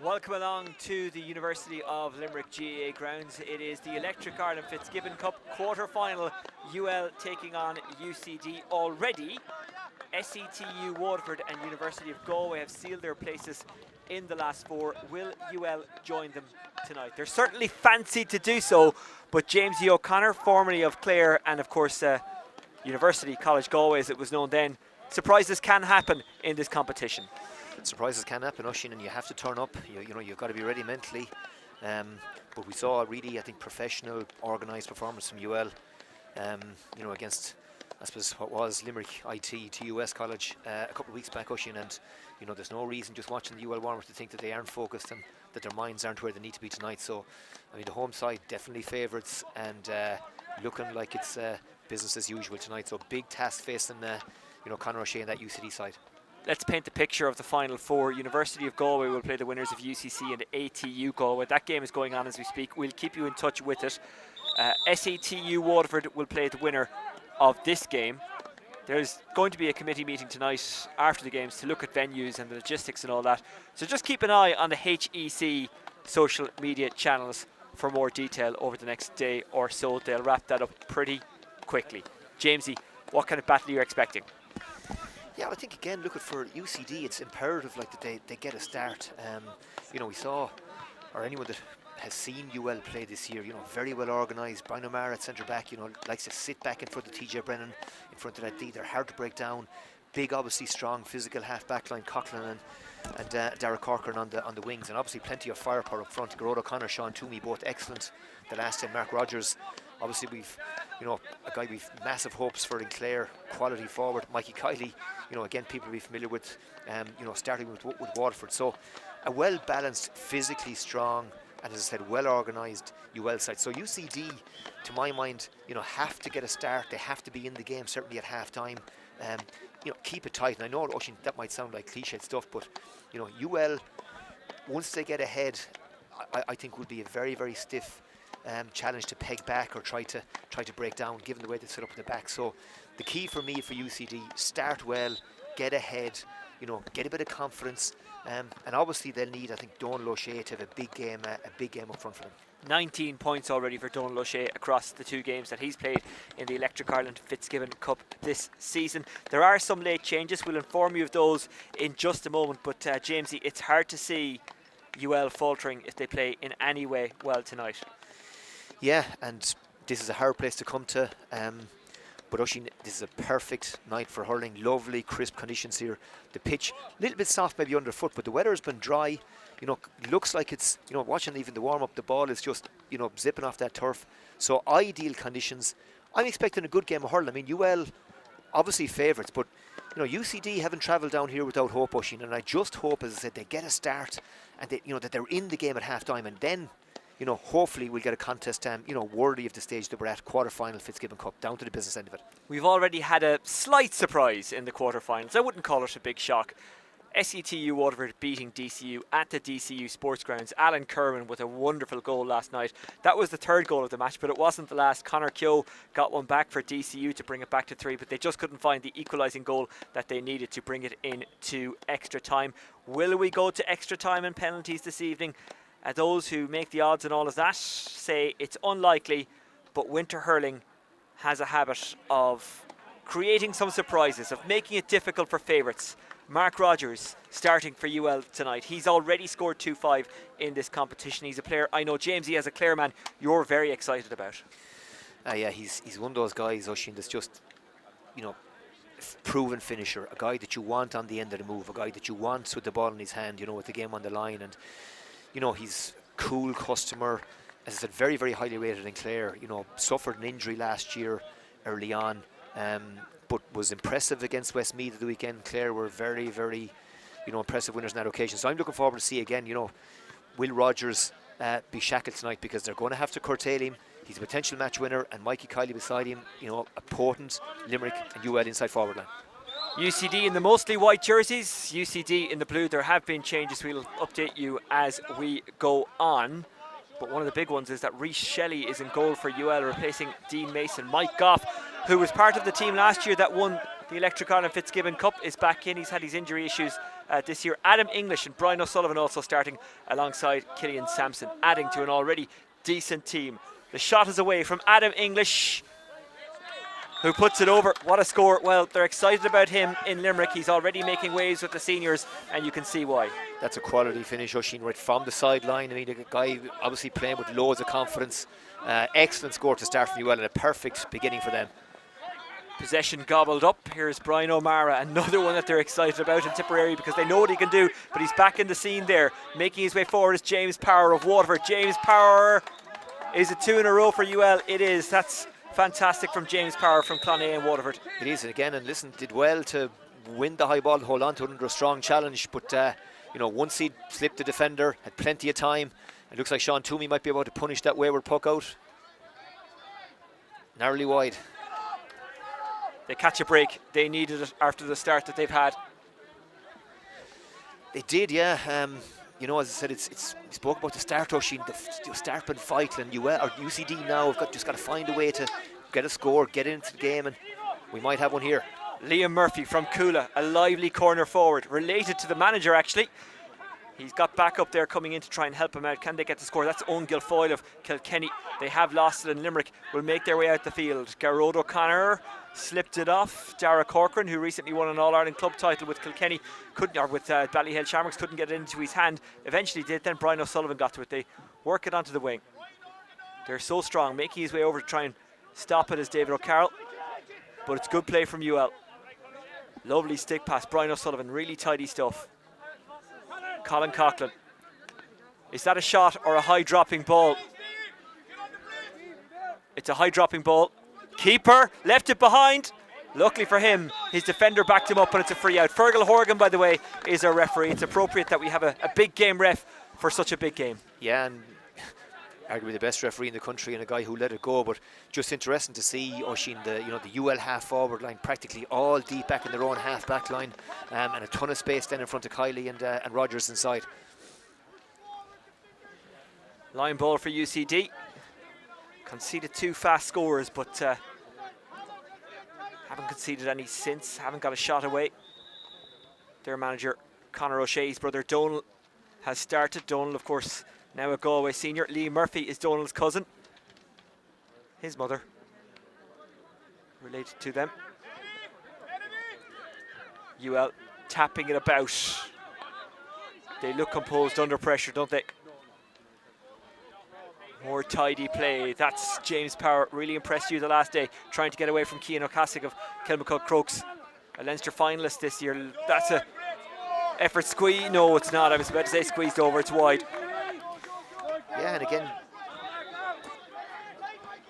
Welcome along to the University of Limerick GAA grounds. It is the Electric Ireland Fitzgibbon Cup quarter-final. UL taking on UCD already. SETU, Waterford and University of Galway have sealed their places in the last four. Will UL join them tonight? They're certainly fancied to do so, but James O'Connor, formerly of Clare and of course University College Galway as it was known then, surprises can happen in this competition. Surprises can happen, Oisín, and you have to turn up. You know, you've got to be ready mentally. But we saw a really, I think, professional, organised performance from UL. You know, against, I suppose, what was Limerick IT TUS College a couple of weeks back, Oisín, and you know, there's no reason just watching the UL warm-up to think that they aren't focused and that their minds aren't where they need to be tonight. So, I mean, the home side definitely favourites and looking like it's business as usual tonight. So, big task facing, you know, Conor O'Shea and that UCD side. Let's paint the picture of the final four. University of Galway will play the winners of UCC and ATU Galway. That game is going on as we speak. We'll keep you in touch with it. SATU Waterford will play the winner of this game. There's going to be a committee meeting tonight after the games to look at venues and the logistics and all that. So just keep an eye on the HEC social media channels for more detail over the next day or so. They'll wrap that up pretty quickly. Jamesy, what kind of battle are you expecting? Yeah, I think again, look at for UCD, it's imperative like that they get a start. You know, we saw, or anyone that has seen UL play this year, you know, very well organised. Brian O'Mara at centre back, you know, likes to sit back in front of TJ Brennan, in front of that D. They're hard to break down. Big, obviously strong, physical half back line, Coughlin and Dara Corcoran on the wings, and obviously plenty of firepower up front. Gerard O'Connor, Sean Toomey, both excellent. The last time, Mark Rogers. Obviously, we've, you know, a guy we've massive hopes for in Clare, quality forward. Mikey Kiley, you know, again, people will be familiar with, you know, starting with Waterford. So, a well-balanced, physically strong, and as I said, well-organised UL side. So, UCD, to my mind, you know, have to get a start. They have to be in the game, certainly at half-time. You know, keep it tight. And I know, Oisín, that might sound like cliched stuff, but, you know, UL, once they get ahead, I think would be a very, very stiff challenge to peg back or try to break down, given the way they set up in the back. So the key for me for UCD, start well, get ahead, you know, get a bit of confidence, and obviously they'll need, I think, Donal O'Shea to have a big game up front for them. 19 points already for Donal O'Shea across the two games that he's played in the Electric Ireland Fitzgibbon Cup this season. There are some late changes. We'll inform you of those in just a moment, but Jamesy, it's hard to see UL faltering if they play in any way well tonight. Yeah, and this is a hard place to come to, but Oisín, this is a perfect night for hurling. Lovely, crisp conditions here. The pitch, a little bit soft maybe underfoot, but the weather has been dry. You know, looks like it's, you know, watching even the warm-up, the ball is just, you know, zipping off that turf. So ideal conditions. I'm expecting a good game of hurling. I mean, UL, obviously favourites, but, you know, UCD haven't travelled down here without hope, Oisín, and I just hope, as I said, they get a start and they, you know, that they're in the game at half-time, and then, you know, hopefully we'll get a contest, you know, worthy of the stage that we're at, quarter-final Fitzgibbon Cup, down to the business end of it. We've already had a slight surprise in the quarter-finals. I wouldn't call it a big shock. SETU Waterford beating DCU at the DCU Sports Grounds. Alan Kerwin with a wonderful goal last night. That was the third goal of the match, but it wasn't the last. Conor Keogh got one back for DCU to bring it back to 3, but they just couldn't find the equalising goal that they needed to bring it into extra time. Will we go to extra time and penalties this evening? Those who make the odds and all of that say it's unlikely, but winter hurling has a habit of creating some surprises, of making it difficult for favourites. Mark Rogers starting for UL tonight. He's already scored 2-5 in this competition. He's a player I know, Jamesy, as a Clare man, you're very excited about. Yeah, he's one of those guys, Oisín, that's just, you know, proven finisher, a guy that you want on the end of the move, a guy that you want with the ball in his hand, you know, with the game on the line. And you know, he's cool customer, as I said, very, very highly rated in Clare. You know, suffered an injury last year early on, but was impressive against Westmeath at the weekend. Clare were very, very, you know, impressive winners on that occasion. So I'm looking forward to see again, you know, will Rogers be shackled tonight, because they're going to have to curtail him. He's a potential match winner, and Mikey Kiley beside him, you know, a potent Limerick and UL inside forward line. UCD in the mostly white jerseys, UCD in the blue. There have been changes. We'll update you as we go on. But one of the big ones is that Rhys Shelley is in goal for UL, replacing Dean Mason. Mike Goff, who was part of the team last year that won The Electric Ireland Fitzgibbon Cup is back in. He's had his injury issues this year. Adam English and Brian O'Sullivan also starting alongside Killian Sampson, adding to an already decent team. The shot is away from Adam English, who puts it over. What a score. Well, they're excited about him in Limerick. He's already making waves with the seniors, and you can see why. That's a quality finish, Oisín, right from the sideline. I mean, a guy obviously playing with loads of confidence. Excellent score to start from UL and a perfect beginning for them. Possession gobbled up. Here's Brian O'Mara, another one that they're excited about in Tipperary because they know what he can do, but he's back in the scene there. Making his way forward is James Power of Waterford. James Power, is it 2 in a row for UL? It is. That's fantastic from James Power from Clonea and Waterford. It is, and again, and listen, did well to win the high ball and hold on to it under a strong challenge, but you know, once he slipped the defender, had plenty of time. It looks like Sean Toomey might be able to punish that wayward puck out. Narrowly wide. They catch a break. They needed it after the start that they've had. They did, yeah. You know, as I said, we spoke about the start, Oisín, the start and fight, and UL or UCD now have just got to find a way to get a score, get into the game, and we might have one here. Liam Murphy from Coola, a lively corner forward, related to the manager actually. He's got back up there coming in to try and help him out. Can they get the score? That's Owen Guilfoyle of Kilkenny. They have lost it, in Limerick will make their way out the field. Garrod O'Connor slipped it off. Dara Corcoran, who recently won an All-Ireland club title with Kilkenny, or with Ballyhale Shamrocks, couldn't get it into his hand. Eventually did. Then Brian O'Sullivan got to it. They work it onto the wing. They're so strong, making his way over to try and stop it is David O'Carroll. But it's good play from UL. Lovely stick pass. Brian O'Sullivan, really tidy stuff. Colin Coughlin. Is that a shot or a high dropping ball? It's a high dropping ball. Keeper left it behind. Luckily for him, his defender backed him up and it's a free out. Fergal Horgan, by the way, is our referee. It's appropriate that we have a big game ref for such a big game. Yeah, and arguably the best referee in the country and a guy who let it go, but just interesting to see, Oisín, the UL half forward line practically all deep back in their own half back line, and a ton of space then in front of Kiley and Rogers inside. Line ball for UCD. Conceded 2 fast scores, but haven't conceded any since, haven't got a shot away. Their manager, Conor O'Shea's brother Donal, has started. Donal, of course, now a Galway senior. Lee Murphy is Donal's cousin. His mother related to them. UL tapping it about. They look composed under pressure, don't they? More tidy play. That's James Power. Really impressed you the last day, trying to get away from Cian O'Casig of Kilmacud Crokes, a Leinster finalist this year. That's a effort squeeze. No, it's not. I was about to say squeezed over. It's wide. Yeah, and again,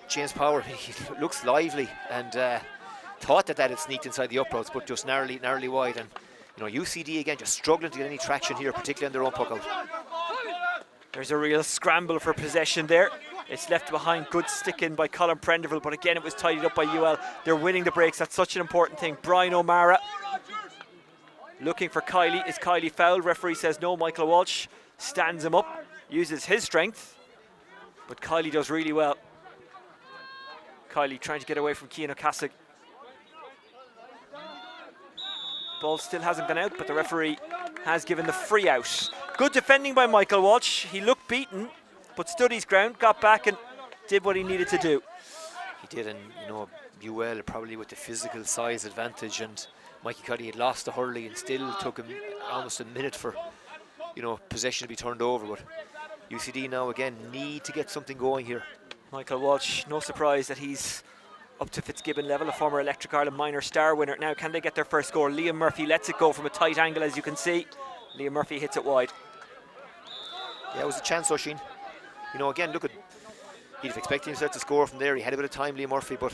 James Power, he looks lively and thought that had sneaked inside the uprights, but just narrowly wide. And you know, UCD again just struggling to get any traction here, particularly on their own puck out. There's a real scramble for possession there. It's left behind. Good stick in by Colin Prenderville, but again it was tidied up by UL. They're winning the breaks. That's such an important thing. Brian O'Mara looking for Kiley. Is Kiley fouled? Referee says no. Michael Walsh stands him up, uses his strength, but Kiley does really well. Kiley trying to get away from Cian O'Casig. Ball still hasn't gone out, but the referee has given the free out. Good defending by Michael Walsh. He looked beaten, but stood his ground, got back and did what he needed to do. He did, and you know, UL probably with the physical size advantage, and Mikey Cuddy had lost the hurley and still took him almost a minute for, you know, possession to be turned over. But UCD now again need to get something going here. Michael Walsh, no surprise that he's up to Fitzgibbon level, a former Electric Ireland minor star winner. Now can they get their first score? Liam Murphy lets it go from a tight angle, as you can see. Liam Murphy hits it wide. Yeah, it was a chance, Oisín. You know, again, look at, he'd have expected himself to score from there. He had a bit of time, Liam Murphy, but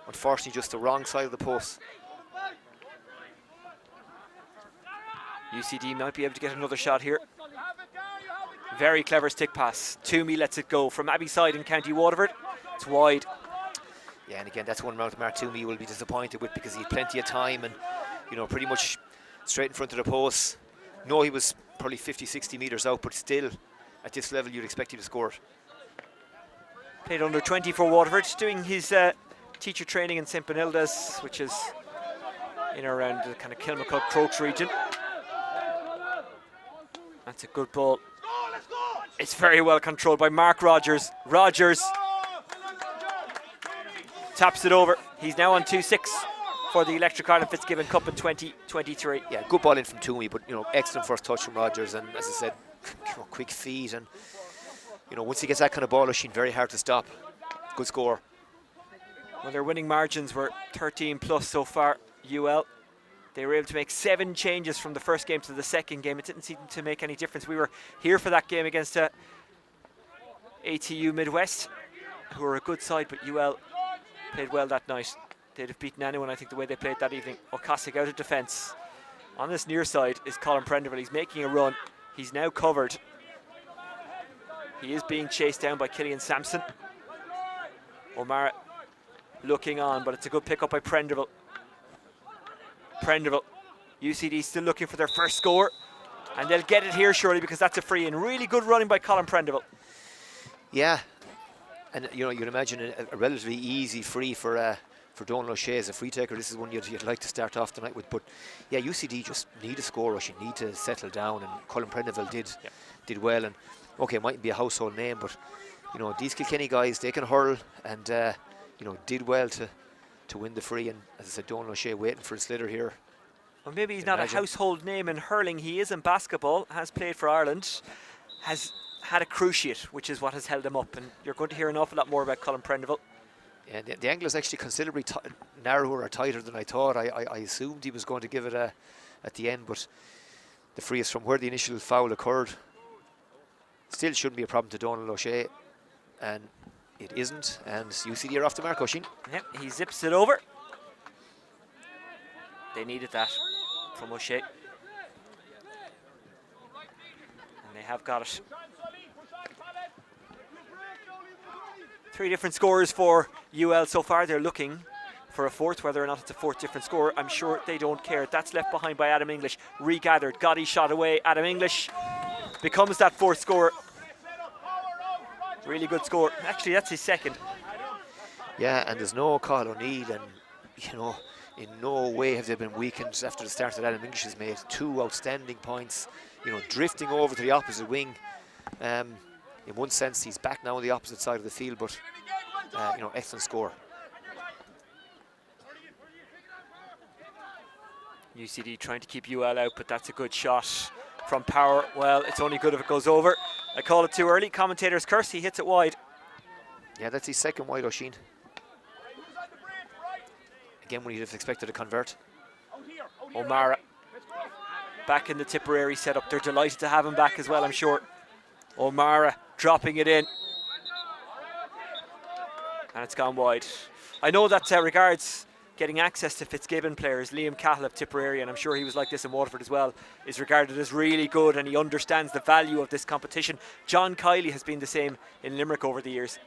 unfortunately just the wrong side of the post. UCD might be able to get another shot here. Very clever stick pass. Toomey lets it go from Abbey side in County Waterford. It's wide. Yeah, and again, that's one round Mark Toomey will be disappointed with, because he had plenty of time and, you know, pretty much straight in front of the post. No, he was probably 50-60 metres out, but still at this level you'd expect him to score it. Played under 20 for Waterford, doing his teacher training in St Benilde's, which is in or around the kind of Kilmacud Crokes region. That's a good ball. It's very well controlled by Mark Rogers. Rogers taps it over. He's now on 2-6 for the Electric Ireland Fitzgibbon Cup in 2023. Yeah, good ball in from Toomey, but excellent first touch from Rogers, and as I said, quick feet, and once he gets that kind of ball, Oisín, very hard to stop. Good score. Well, their winning margins were 13 plus so far. UL. They were able to make 7 changes from the first game to the second game. It didn't seem to make any difference. We were here for that game against ATU Midwest, who are a good side, but UL played well that night. They'd have beaten anyone, I think, the way they played that evening. O'Cossack out of defence. On this near side is Colin Prenderville. He's making a run. He's now covered. He is being chased down by Killian Sampson. O'Mara looking on, but it's a good pick up by Prenderville. Prenderville, UCD still looking for their first score, and they'll get it here surely because that's a free in. Really good running by Colin Prenderville. Yeah, and you'd imagine a relatively easy free for Donal O'Shea as a free taker. This is one you'd like to start off tonight with, but yeah, UCD just need a score rush. You need to settle down, and Colin Prenderville did well. And okay, it mightn't be a household name, but these Kilkenny guys, they can hurl, and did well to win the free. And as I said, Donal O'Shea waiting for a sliotar here. Well, maybe he's not a household name in hurling. He is in basketball, has played for Ireland, has had a cruciate, which is what has held him up. And you're going to hear an awful lot more about Colin Prenderville. Yeah, the angle is actually considerably narrower or tighter than I thought. I assumed he was going to give it at the end, but the free is from where the initial foul occurred. Still shouldn't be a problem to Donal O'Shea, and it isn't. And UCD are off the mark, Oisín. Yep, he zips it over. They needed that from O'Shea. And they have got it. 3 different scores for UL so far. They're looking for a fourth. Whether or not it's a fourth different score, I'm sure they don't care. That's left behind by Adam English. Regathered. Gotti shot away. Adam English becomes that fourth score. Really good score. Actually, that's his second. Yeah, and there's no Cathal O'Neill, and in no way have they been weakened after the start that Adam English has made. 2 outstanding points, drifting over to the opposite wing. In one sense, he's back now on the opposite side of the field, but excellent score. UCD trying to keep UL out, but that's a good shot from Power. Well, it's only good if it goes over. I call it too early. Commentator's curse. He hits it wide. Yeah, that's his second wide, Oisín. Again, when he'd have expected to convert. O'Mara back in the Tipperary setup. They're delighted to have him back as well, I'm sure. O'Mara dropping it in. And it's gone wide. I know that regards getting access to Fitzgibbon players, Liam Cahill of Tipperary, and I'm sure he was like this in Waterford as well, is regarded as really good, and he understands the value of this competition. John Kiley has been the same in Limerick over the years.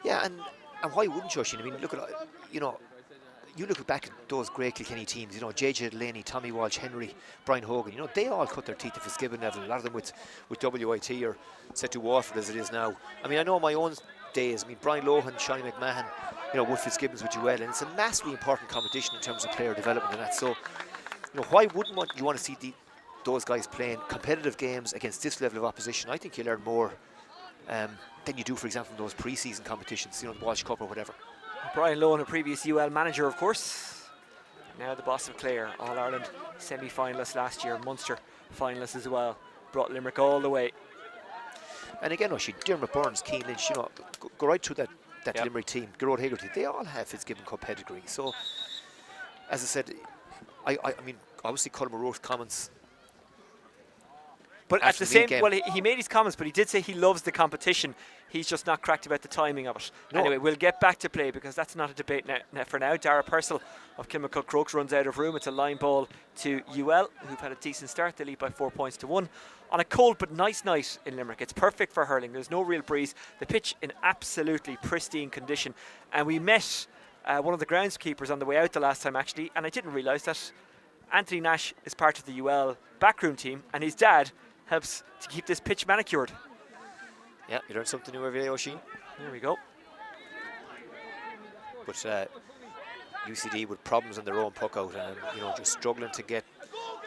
Yeah, and why wouldn't you, Oisín? I mean, look at, you look back at those great Kilkenny teams, JJ Delaney, Tommy Walsh, Henry, Brian Hogan, they all cut their teeth at Fitzgibbon level, a lot of them with WIT or set to Waterford as it is now. I mean, I know my own days, Brian Lohan, Shiny McMahon, with Fitzgibbons with UL, and it's a massively important competition in terms of player development and that. So, why wouldn't you want to see those guys playing competitive games against this level of opposition? I think you learn more than you do, for example, in those pre-season competitions, the Walsh Cup or whatever. Brian Lohan, a previous UL manager, of course. Now the boss of Clare, All-Ireland semi-finalist last year, Munster finalist as well. Brought Limerick all the way. And again, Dermot Burns, Keane Lynch, go right through that Yep. Limerick team, Gerard Hegarty, they all have Fitzgibbon Cup pedigree. So, as I said, I mean, obviously Colin O'Rourke's comments. But at the same, well, he made his comments, but he did say he loves the competition. He's just not cracked about the timing of it. No. Anyway, we'll get back to play because that's not a debate for now. Dara Purcell of Kilmacud Crokes runs out of room. It's a line ball to UL, who've had a decent start. They lead by 4 points to 1. On a cold but nice night in Limerick. It's perfect for hurling. There's no real breeze. The pitch in absolutely pristine condition. And we met one of the groundskeepers on the way out the last time, actually, and I didn't realise that Anthony Nash is part of the UL backroom team, and his dad helps to keep this pitch manicured. Yeah, you learn something new every day, Oisín. There we go. But UCD with problems on their own puck out and, you know, just struggling to get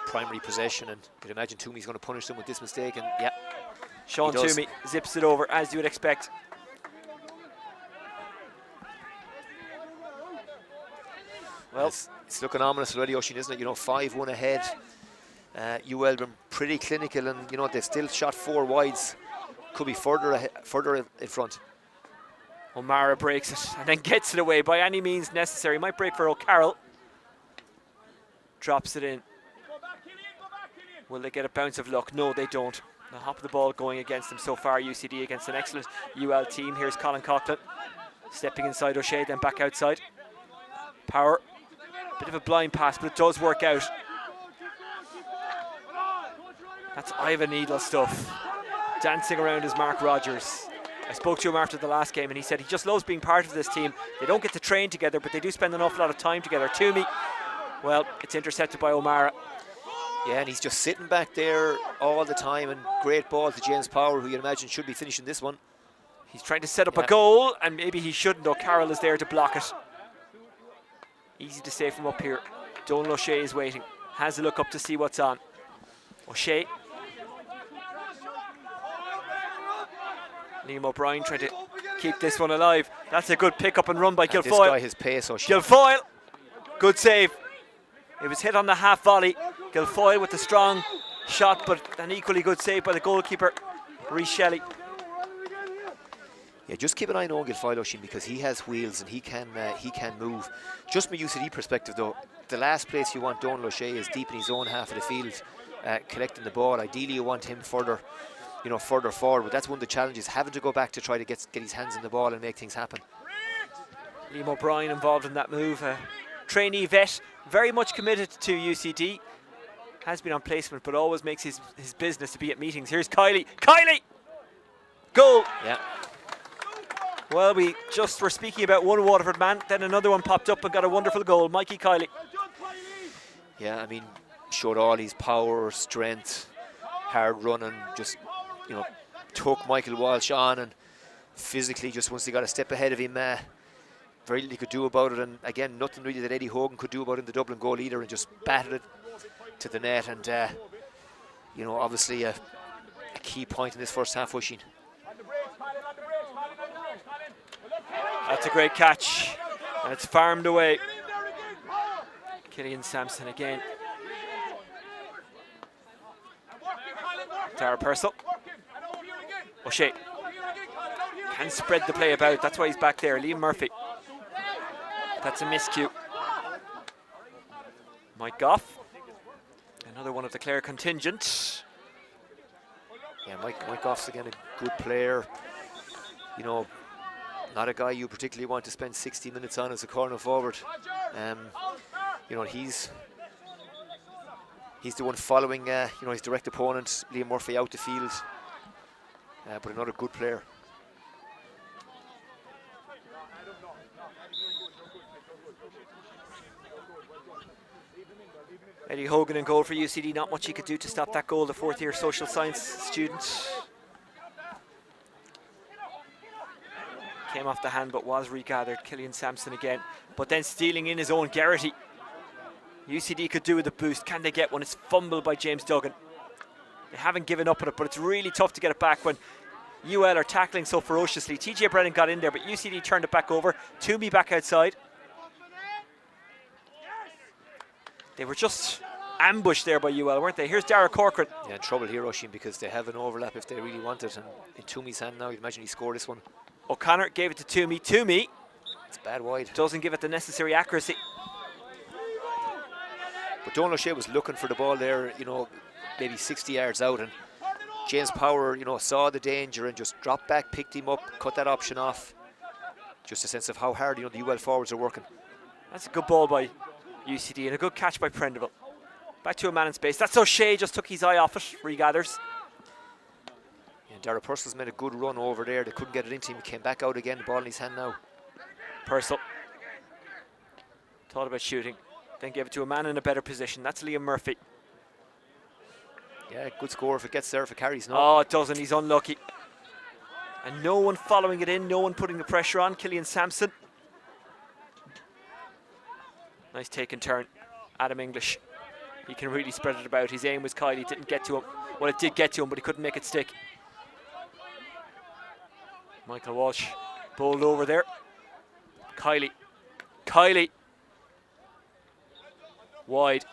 primary possession, and you can imagine Toomey's going to punish them with this mistake, and yeah, Sean Toomey zips it over as you would expect. Well, it's looking ominous already, Oisin, isn't it? You know, 5-1 ahead. UL been pretty clinical, and you know they've still shot 4 wides. Could be further in front. O'Mara breaks it and then gets it away by any means necessary. Might break for O'Carroll. Drops it in. Will they get a bounce of luck? No, they don't. The hop of the ball going against them so far. UCD against an excellent UL team. Here's Colin Coughlin stepping inside O'Shea, then back outside. Power. Bit of a blind pass, but it does work out. That's Ivan Needle stuff. Dancing around is Mark Rogers. I spoke to him after the last game and he said he just loves being part of this team. They don't get to train together, but they do spend an awful lot of time together. Toomey, well, it's intercepted by O'Mara. Yeah, and he's just sitting back there all the time, and great ball to James Power, who you'd imagine should be finishing this one. He's trying to set up a goal, and maybe he shouldn't, though. Carroll is there to block it. Easy to say from up here. Donal O'Shea is waiting. Has a look up to see what's on. O'Shea. Liam O'Brien trying to keep this one alive. That's a good pick up and run by Guilfoyle. This guy has pace, O'Shea. Guilfoyle. Good save. It was hit on the half volley. Guilfoyle with the strong shot, but an equally good save by the goalkeeper, Rhys Shelley. Yeah, just keep an eye on Guilfoyle, Oisin, because he has wheels and he can move. Just from a UCD perspective, though, the last place you want Donal O'Shea is deep in his own half of the field, collecting the ball. Ideally, you want him further forward. But that's one of the challenges, having to go back to try to get his hands on the ball and make things happen. Liam O'Brien involved in that move. Trainee vet, very much committed to UCD. Has been on placement, but always makes his business to be at meetings. Here's Kiley. Kiley! Goal! Yeah. Well, we just were speaking about one Waterford man, then another one popped up and got a wonderful goal. Mikey Kiley. Yeah, I mean, showed all his power, strength, hard running, just, you know, took Michael Walsh on, and physically, just once he got a step ahead of him, very little he could do about it. And again, nothing really that Eddie Hogan could do about it in the Dublin goal either, and just battered it to the net. And you know, obviously a key point in this first half, Oisin. That's a great catch, and it's farmed away. Killian Sampson again. Tara Purcell. O'Shea can spread the play about. That's why he's back there. Liam Murphy. That's a miscue. Mike Goff. Another one of the Clare contingent. Yeah, Mike Goff's again a good player. You know, not a guy you particularly want to spend 60 minutes on as a corner forward. You know, he's the one following you know, his direct opponent, Liam Murphy, out the field. But another good player. Eddie Hogan in goal for UCD. Not much he could do to stop that goal, the fourth-year social science student. Came off the hand but was regathered. Killian Sampson again. But then stealing in his own Garrity. UCD could do with a boost. Can they get one? It's fumbled by James Duggan. They haven't given up on it, but it's really tough to get it back when UL are tackling so ferociously. TJ Brennan got in there, but UCD turned it back over. Toomey back outside. They were just ambushed there by UL, weren't they? Here's Dara Corcoran. Yeah, in trouble here, Oisin, because they have an overlap if they really want it. And in Toomey's hand now, you'd imagine he scored this one. O'Connor gave it to Toomey. Toomey. It's bad wide. Doesn't give it the necessary accuracy. But Donal O'Shea was looking for the ball there, you know, maybe 60 yards out. And James Power, you know, saw the danger and just dropped back, picked him up, cut that option off. Just a sense of how hard, you know, the UL forwards are working. That's a good ball by UCD and a good catch by Prendeville. Back to a man in space. That's O'Shea, just took his eye off it, regathers. And Dara Purcell's made a good run over there. They couldn't get it into him. He came back out again, the ball in his hand now. Purcell. Thought about shooting, then gave it to a man in a better position. That's Liam Murphy. Yeah, good score if it gets there, if it carries. No. Oh, it doesn't. He's unlucky. And no one following it in, no one putting the pressure on. Killian Sampson. Nice take and turn. Adam English. He can really spread it about. His aim was Kylie, didn't get to him. Well, it did get to him, but he couldn't make it stick. Michael Walsh bowled over there. Kylie. Kylie. Wide.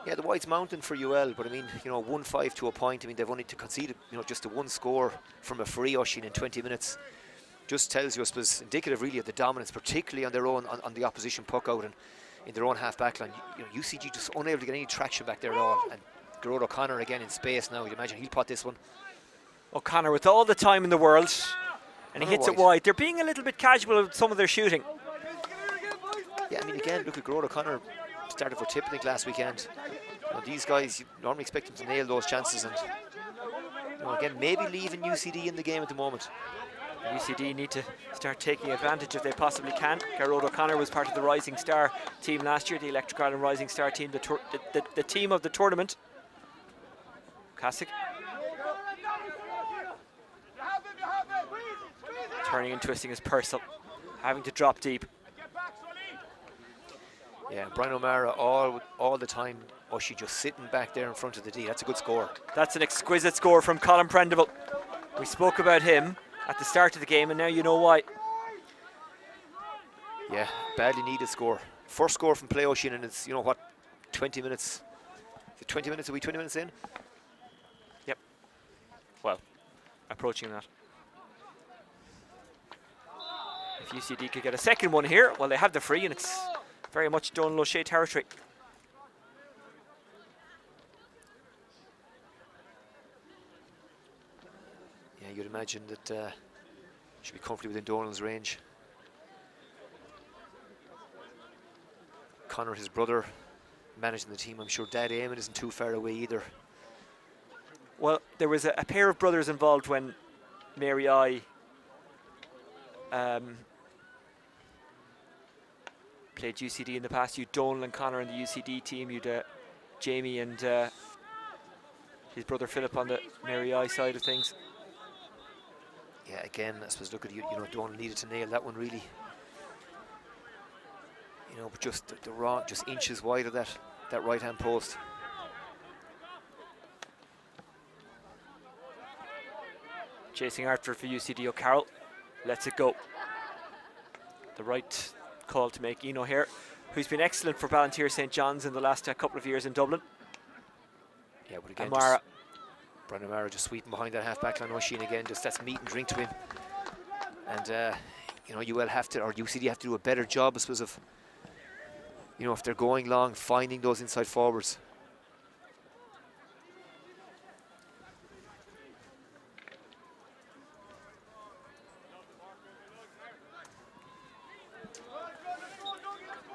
Yeah, the wide's mountain for UL, but I mean, you know, 1-5 to a point. I mean, they've only to concede, you know, just the one score from a free Oisín in 20 minutes. Just tells you, I suppose, indicative really of the dominance, particularly on their own, on the opposition puck out and in their own half back line. You know, UCD just unable to get any traction back there at all. And Gerard O'Connor again in space now. You'd imagine he'll pot this one. O'Connor with all the time in the world, and he hits it wide. They're being a little bit casual with some of their shooting. Yeah, I mean, again, look at Gerard O'Connor started for Tip, I think, last weekend. You know, these guys, you normally expect them to nail those chances, and you know, again, maybe leaving UCD in the game at the moment. UCD need to start taking advantage if they possibly can. Gerard O'Connor was part of the Rising Star team last year, the Electric Ireland Rising Star team, the team of the tournament. Kasich. Turning and twisting his Purcell, having to drop deep. Yeah, Brian O'Mara all the time. Oisín just sitting back there in front of the D. That's a good score. That's an exquisite score from Colin Prendeville. We spoke about him at the start of the game, and now you know why. Yeah, badly needed score. First score from play Oisín, and it's, you know what, 20 minutes. Is it 20 minutes? Are we 20 minutes in? Yep. Well, approaching that. If UCD could get a second one here, well, they have the free, and it's very much Donal O'Shea territory. Yeah, you'd imagine that should be comfortably within Donal's range. Conor, his brother, managing the team. I'm sure Dad Eamon isn't too far away either. Well, there was a pair of brothers involved when Mary I played UCD in the past. You'd Donal and Conor in the UCD team. You'd Jamie and his brother Philip on the Mary I side of things. Yeah, again, I suppose, look at you know, Donal needed to nail that one really. You know, but just the wrong, just inches wide of that right hand post. Chasing after for UCD. O'Carroll lets it go. The right call to make. Eno here, who's been excellent for Ballantyre St. John's in the last couple of years in Dublin. Yeah, but again, O'Mara. Brian O'Mara just sweeping behind that half back line. Oisín again, just that's meat and drink to him. And you know, UL have to, or UCD have to do a better job, I suppose, of, you know, if they're going long, finding those inside forwards.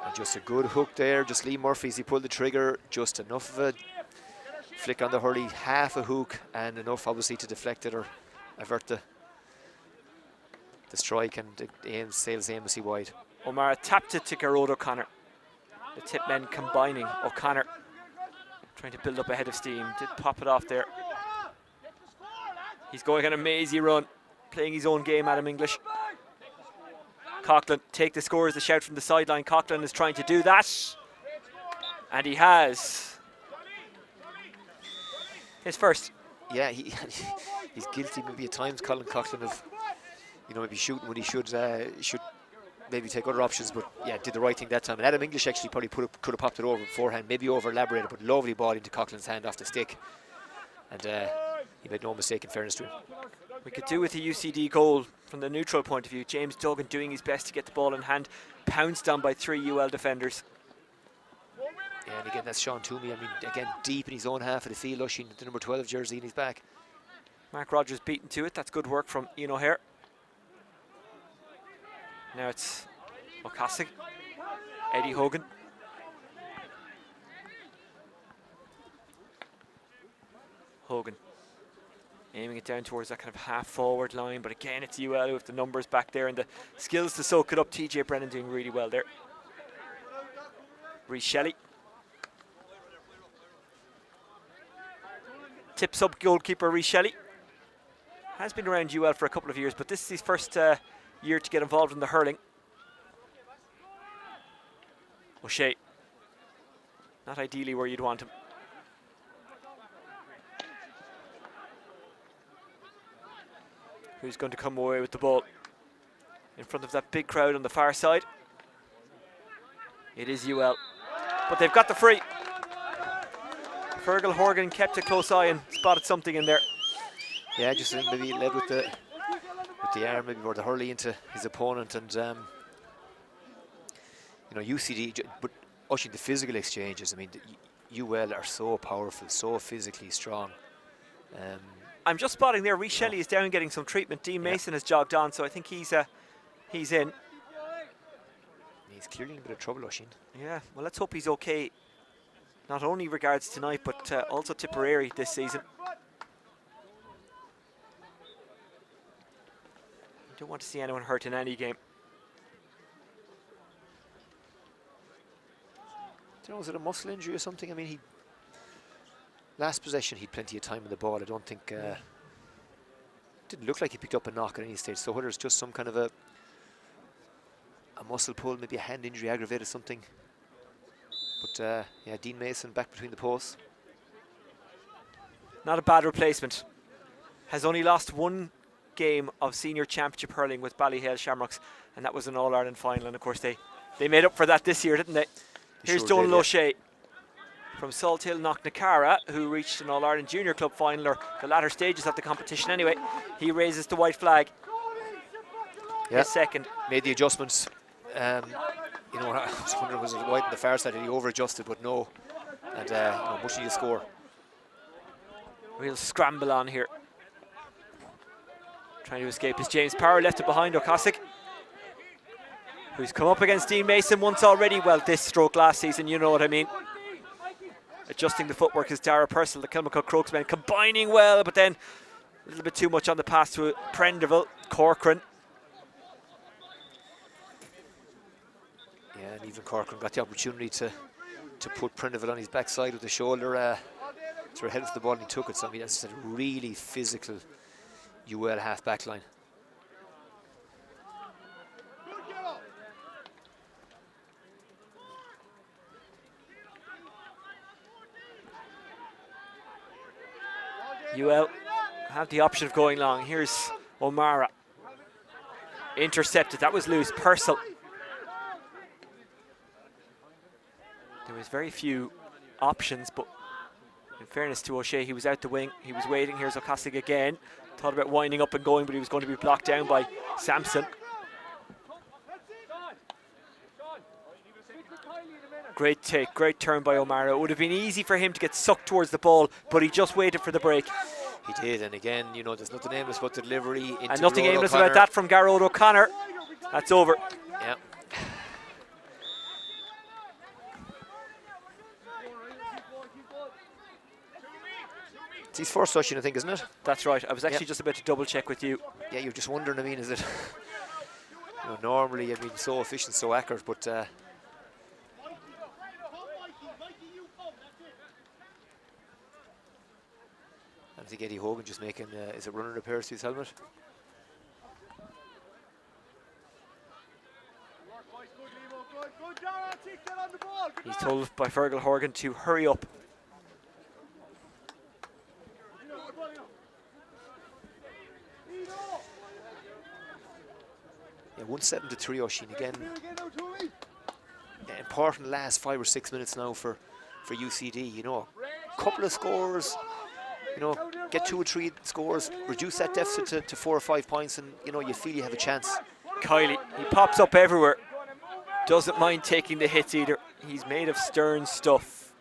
And just a good hook there. Just Lee Murphy, as he pulled the trigger, just enough of a flick on the hurley, half a hook, and enough obviously to deflect it or avert the strike, and it sails aimlessly wide. O'Mara tapped it to Gerard O'Connor. The tip men combining. O'Connor trying to build up a head of steam. Did pop it off there. He's going on a mazy run, playing his own game, Adam English. Coughlin, take the score as the shout from the sideline. Coughlin is trying to do that, and he has his first. Yeah, he's guilty maybe at times, Colin Coughlin, of, you know, maybe shooting when he should maybe take other options, but yeah, did the right thing that time. And Adam English actually probably could have popped it over beforehand, maybe over elaborated, but lovely ball into Coughlin's hand off the stick, and he made no mistake in fairness to him. We could do with a UCD goal from the neutral point of view. James Duggan doing his best to get the ball in hand, pounced on by 3 UL defenders. Yeah, and again, that's Sean Toomey. I mean, again, deep in his own half of the field, Oisín, the number 12 jersey in his back. Mark Rogers beaten to it. That's good work from Ian O'Hare. Now it's O'Casig, Eddie Hogan. Hogan aiming it down towards that kind of half forward line, but again it's UL with the numbers back there and the skills to soak it up. TJ Brennan doing really well there. Rhys Shelley. Tips up goalkeeper Rhys Shelley. Has been around UL for a couple of years, but this is his first year to get involved in the hurling. O'Shea, not ideally where you'd want him. Who's going to come away with the ball in front of that big crowd on the far side? It is UL, but they've got the free. Fergal Horgan kept a close eye and spotted something in there. Yeah, just think maybe he led with the arm, maybe, or the hurley into his opponent, and you know, UCD, but watching the physical exchanges, I mean, UL are so powerful, so physically strong. I'm just spotting there, Rhys Shelley is down getting some treatment. Dean Mason has jogged on, so I think he's in. He's clearly in a bit of trouble, Oisín. Yeah, well, let's hope he's okay. Not only regards tonight, but also Tipperary this season. I don't want to see anyone hurt in any game. Do you know, was it a muscle injury or something? I mean, last possession he'd plenty of time on the ball. I don't think didn't look like he picked up a knock at any stage. So whether it's just some kind of a muscle pull, maybe a hand injury aggravated something. But yeah, Dean Mason back between the posts. Not a bad replacement. Has only lost one game of senior championship hurling with Ballyhale Shamrocks, and that was an All-Ireland final, and of course they made up for that this year, didn't they? Here's Sure Donal did, yeah. O'Shea from Salthill Knocknacara, who reached an All-Ireland Junior Club final, or the latter stages of the competition anyway. He raises the white flag. Yeah, His second. made the adjustments. You know, I was wondering, was it wide on the far side? Did he over-adjusted? But no. And you know, much needed score. Real scramble on here. Trying to escape is James Power, left it behind O'Cossack, who's come up against Dean Mason once already. Well, this stroke last season, you know what I mean. Adjusting the footwork is Dara Purcell, the Kilmacud Crokes man, combining well, but then a little bit too much on the pass to Prenderville. Corcoran. Yeah, and even Corcoran got the opportunity to put Prenderville on his backside with the shoulder to head for the ball, and he took it. So I mean, that's a really physical UL half-back line. UL have the option of going long. Here's O'Mara. Intercepted, that was loose. Purcell. There was very few options, but in fairness to O'Shea, he was out the wing. He was waiting. Here's O'Cossack again. Thought about winding up and going, but he was going to be blocked down by Sampson. Great take, great turn by O'Mara. It would have been easy for him to get sucked towards the ball, but he just waited for the break. He did, and again, you know, there's nothing aimless about the delivery. Into And nothing Garrod aimless O'Connor. about that from Garrod O'Connor. That's over. Yeah. It's his first session, I think, isn't it? That's right. I was actually just about to double check with you. Yeah, you're just wondering, I mean, is it... you know, normally, I mean, so efficient, so accurate, but... I think Eddie Hogan just making, is it running repairs to his helmet? He's told by Fergal Horgan to hurry up. Yeah, 1-7 to 3, Oisín again. Yeah, important last 5 or 6 minutes now for UCD. You know, a couple of scores. You know, get 2 or 3 scores, reduce that deficit to 4 or 5 points, and you know you feel you have a chance. Kiley, he pops up everywhere. Doesn't mind taking the hits either. He's made of stern stuff.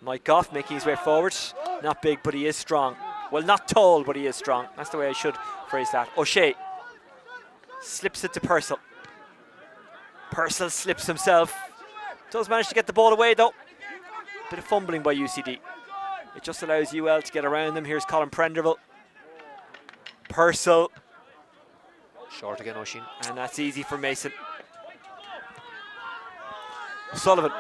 Mike Goff making his way forward. Not big, but he is strong. Well, not tall, but he is strong. That's the way I should phrase that. O'Shea slips it to Purcell. Purcell slips himself. Does manage to get the ball away though. Bit of fumbling by UCD. It just allows UL to get around them. Here's Colin Prenderville. Purcell. Short again, Oisín. And that's easy for Mason. Sullivan.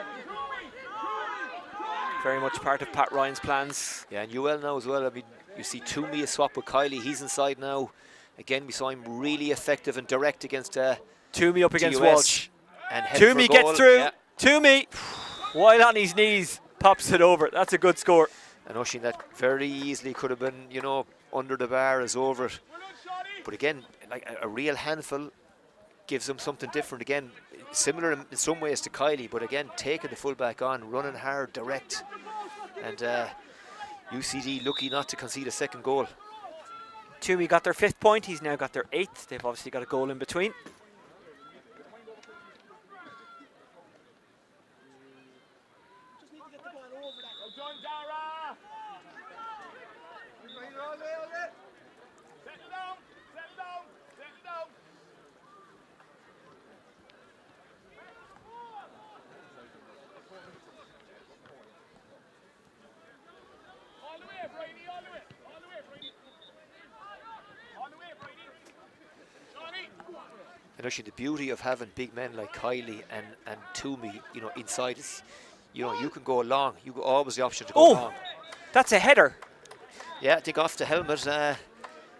Very much part of Pat Ryan's plans. Yeah, and UL now as well. I mean, You see Toomey is swapped with Kiley. He's inside now. Again, we saw him really effective and direct against Toomey up against TUS. Walsh. And Toomey gets through. Yeah. Toomey, while on his knees, pops it over. That's a good score. And Oisín, that very easily could have been, you know, under the bar, is over it. But again, like a real handful gives them something different. Again, similar in some ways to Kiley, but again, taking the fullback on, running hard, direct. And UCD lucky not to concede a second goal. Toomey got their 5th point. He's now got their 8th. They've obviously got a goal in between. And actually, the beauty of having big men like Kiley and Toomey, you know, inside is, you know, you can go long. You always the option to go long. That's a header. Yeah, I think off the helmet.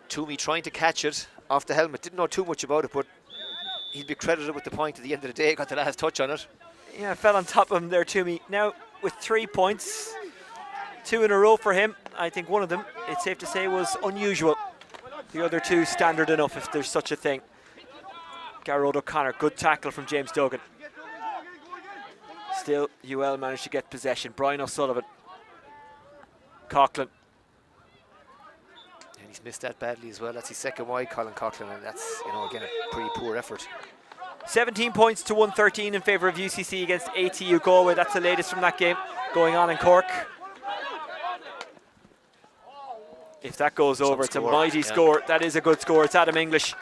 Toomey trying to catch it off the helmet. Didn't know too much about it, but he'd be credited with the point at the end of the day. Got the last touch on it. Yeah, fell on top of him there, Toomey. Now with 3 points, 2 in a row for him. I think one of them, it's safe to say, was unusual. The other 2 standard enough, if there's such a thing. Garrod O'Connor, good tackle from James Duggan. Still, UL managed to get possession. Brian O'Sullivan. Coughlin. And he's missed that badly as well. That's his second wide, Colin Coughlin, and that's, you know, again, a pretty poor effort. 17 points to 113 in favour of UCC against ATU Galway. That's the latest from that game going on in Cork. If that goes over, it's a mighty score. That is a good score. It's Adam English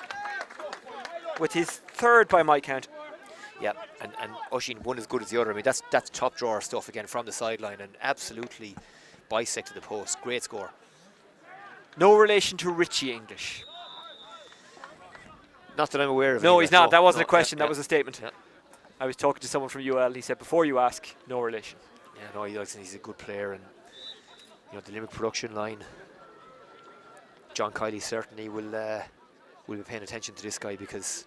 with his 3rd by my count. Yeah, and Oisín, one as good as the other. I mean, that's top drawer stuff again from the sideline, and absolutely bisected the post. Great score. No relation to Richie English. Not that I'm aware of. No, he's not. That wasn't a question. Yeah, that was a statement. Yeah. I was talking to someone from UL, and he said, before you ask, no relation. Yeah, no, he's a good player, and you know, the Limerick production line, John Kiley certainly will be paying attention to this guy, because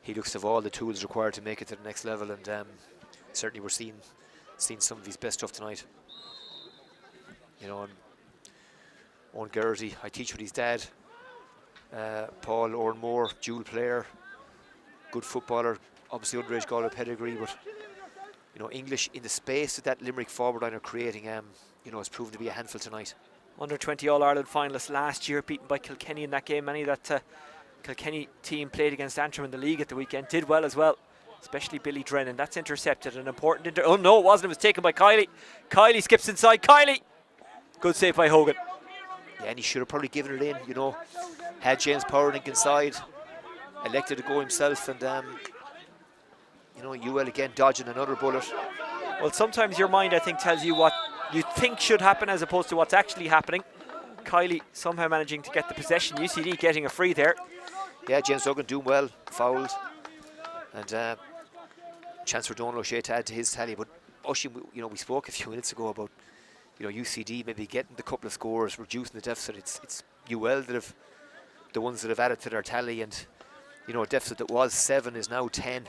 he looks to have all the tools required to make it to the next level, and certainly we're seeing some of his best stuff tonight. You know, Owen Geraghty, I teach with his dad, Paul Oranmore, dual player, good footballer, obviously underage Galway pedigree, but you know, English in the space that Limerick forward line are creating, you know, has proven to be a handful tonight. Under 20 All-Ireland finalists last year, beaten by Kilkenny in that game. Many of that Kilkenny team played against Antrim in the league at the weekend, did well as well, especially Billy Drennan. That's intercepted, an important oh no, it wasn't. It was taken by Kiley. Kiley skips inside. Kiley, good save by Hogan. Yeah, and he should have probably given it in, you know. Had James Powerlink inside, elected to go himself, and you know, UL again dodging another bullet. Well, sometimes your mind, I think, tells you what you think should happen as opposed to what's actually happening. Kiley somehow managing to get the possession. UCD getting a free there. Yeah, James Duggan doing well, fouled, and chance for Donal O'Shea to add to his tally. But Oisín, you know, we spoke a few minutes ago about, you know, UCD maybe getting the couple of scores, reducing the deficit. It's UL that have the ones that have added to their tally, and you know, a deficit that was 7 is now 10.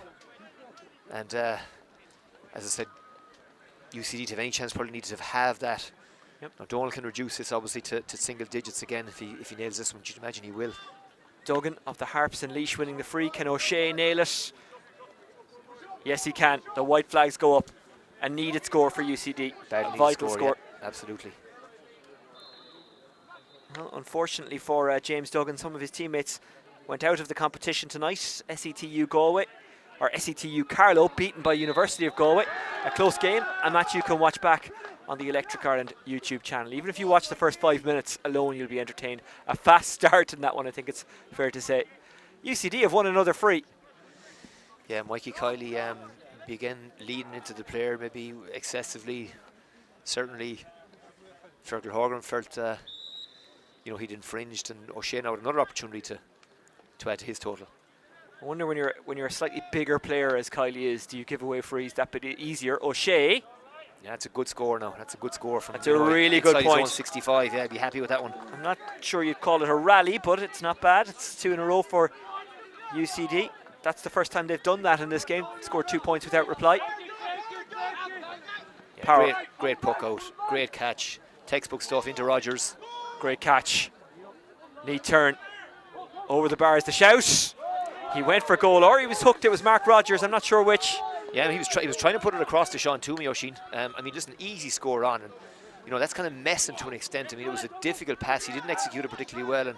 And as I said, UCD to have any chance probably needs to have that. Yep. Now Donal can reduce this obviously to single digits again if he nails this one, which you'd imagine he will. Duggan of the Harps and Laois winning the free. Can O'Shea nail it? Yes, he can. The white flags go up. A needed score for UCD. A vital score. Yeah, absolutely. Well, unfortunately for James Duggan, some of his teammates went out of the competition tonight. SETU Galway, or SETU Carlow, beaten by University of Galway. A close game, a match you can watch back on the Electric Ireland YouTube channel. Even if you watch the first 5 minutes alone, you'll be entertained. A fast start in that one, I think it's fair to say. UCD have won another free. Yeah, Mikey Kiley again leading into the player, maybe excessively. Certainly, Fergal Horgan felt you know, he'd infringed, and O'Shea now had another opportunity to add to his total. I wonder when you're a slightly bigger player as Kiley is, do you give away frees that bit easier? O'Shea. Yeah, that's a good score now. That's a good score from. That's a really good point. Zone 65. Yeah, I'd be happy with that one. I'm not sure you'd call it a rally, but it's not bad. It's 2 in a row for UCD. That's the first time they've done that in this game. Scored 2 points without reply. Yeah, great puck out. Great catch. Textbook stuff into Rogers. Great catch. Knee turn. Over the bars, the shout. He went for goal, or he was hooked. It was Mark Rogers. I'm not sure which. Yeah, he was trying to put it across to Sean Toomey, Oisín. I mean, just an easy score on, and you know that's kind of messing to an extent. I mean, it was a difficult pass. He didn't execute it particularly well, and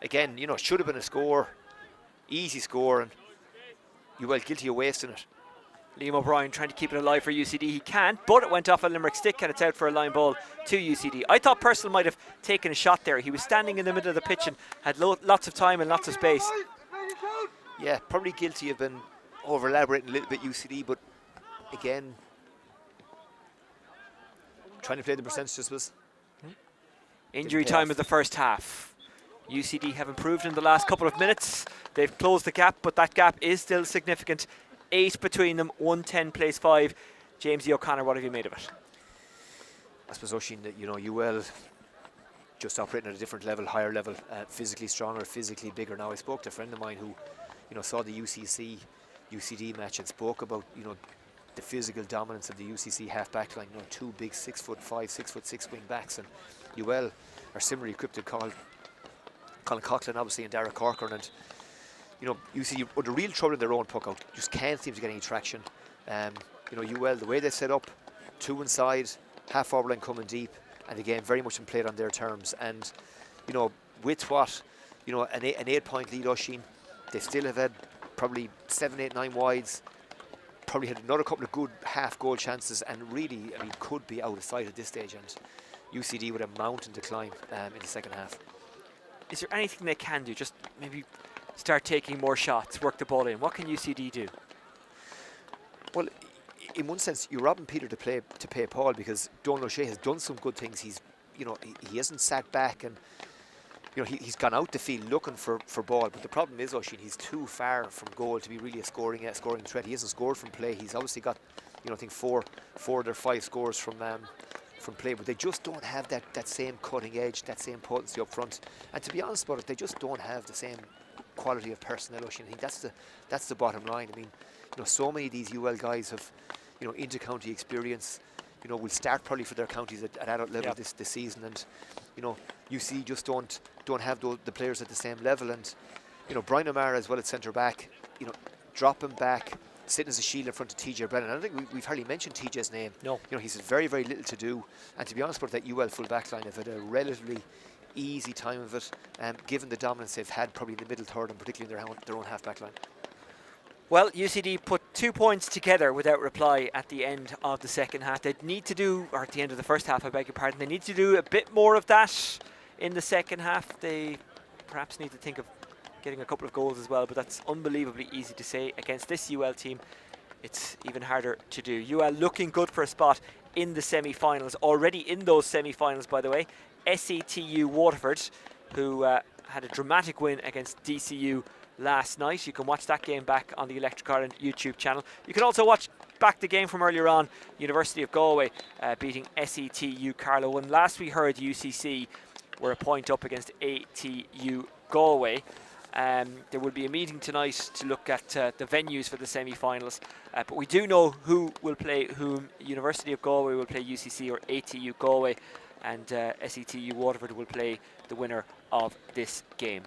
again, you know, it should have been a score, easy score, and UL guilty of wasting it. Liam O'Brien trying to keep it alive for UCD. He can't, but it went off a Limerick stick and it's out for a line ball to UCD. I thought Purcell might have taken a shot there. He was standing in the middle of the pitch and had lots of time and lots of space. Yeah, probably guilty of been over elaborating a little bit UCD, but again, trying to play the percentages was. Injury time of the first half. UCD have improved in the last couple of minutes. They've closed the gap, but that gap is still significant. 8 between them, 110 plays 5. James E. O'Connor, what have you made of it? I suppose, Oisín, that you know, UL just operating at a different level, higher level, physically stronger, physically bigger. Now, I spoke to a friend of mine who, you know, saw the UCD match and spoke about, you know, the physical dominance of the UCC half-back line. You know, 2 big 6'5", 6'6" wing backs, and UL are similarly equipped to Colin Coughlin, obviously, and Dara Corcoran, and you know, UCD under real trouble in their own puck out. Just can't seem to get any traction. You know, UL, the way they set up, 2 inside, half forward line coming deep, and again, very much played on their terms. And you know, with what, you know, an 8-point lead, Oisín, they still have had probably 7, 8, 9 wides. Probably had another couple of good half-goal chances, and really, I mean, could be out of sight at this stage. And UCD with a mountain to climb in the second half. Is there anything they can do? Just maybe start taking more shots, work the ball in. What can UCD do? Well, in one sense, you're robbing Peter to pay Paul, because Donald O'Shea has done some good things. He's, you know, he hasn't sat back, and you know, he's gone out the field looking for ball. But the problem is, Oisín, he's too far from goal to be really a scoring threat. He hasn't scored from play. He's obviously got, you know, I think four of their 5 scores from play, but they just don't have that same cutting edge, that same potency up front. And to be honest about it, they just don't have the same quality of personnel, Oisín. I think that's the bottom line. I mean, you know, so many of these UL guys have, you know, inter-county experience. You know, will start probably for their counties at adult level this season, and you know, UC just don't have the players at the same level. And you know, Brian O'Mara as well at centre back, you know, dropping back, sitting as a shield in front of TJ Brennan. I don't think we've hardly mentioned TJ's name. No. You know, he's had very, very little to do. And to be honest about that UL full back line, have had a relatively easy time of it, given the dominance they've had probably in the middle third, and particularly in their own half back line. Well, UCD put 2 points together without reply at the end of the second half. They'd need to do, or at the end of the first half, I beg your pardon, they need to do a bit more of that in the second half. They perhaps need to think of getting a couple of goals as well, but that's unbelievably easy to say. Against this UL team, it's even harder to do. UL looking good for a spot in the semi-finals. Already in those semi-finals, by the way, SETU Waterford, who had a dramatic win against DCU last night. You can watch that game back on the Electric Ireland YouTube channel. You can also watch back the game from earlier on, University of Galway beating SETU Carlow. And last we heard, UCC were a point up against ATU Galway. There will be a meeting tonight to look at the venues for the semi-finals, but we do know who will play whom. University of Galway will play UCC or ATU Galway, and SETU Waterford will play the winner of this game.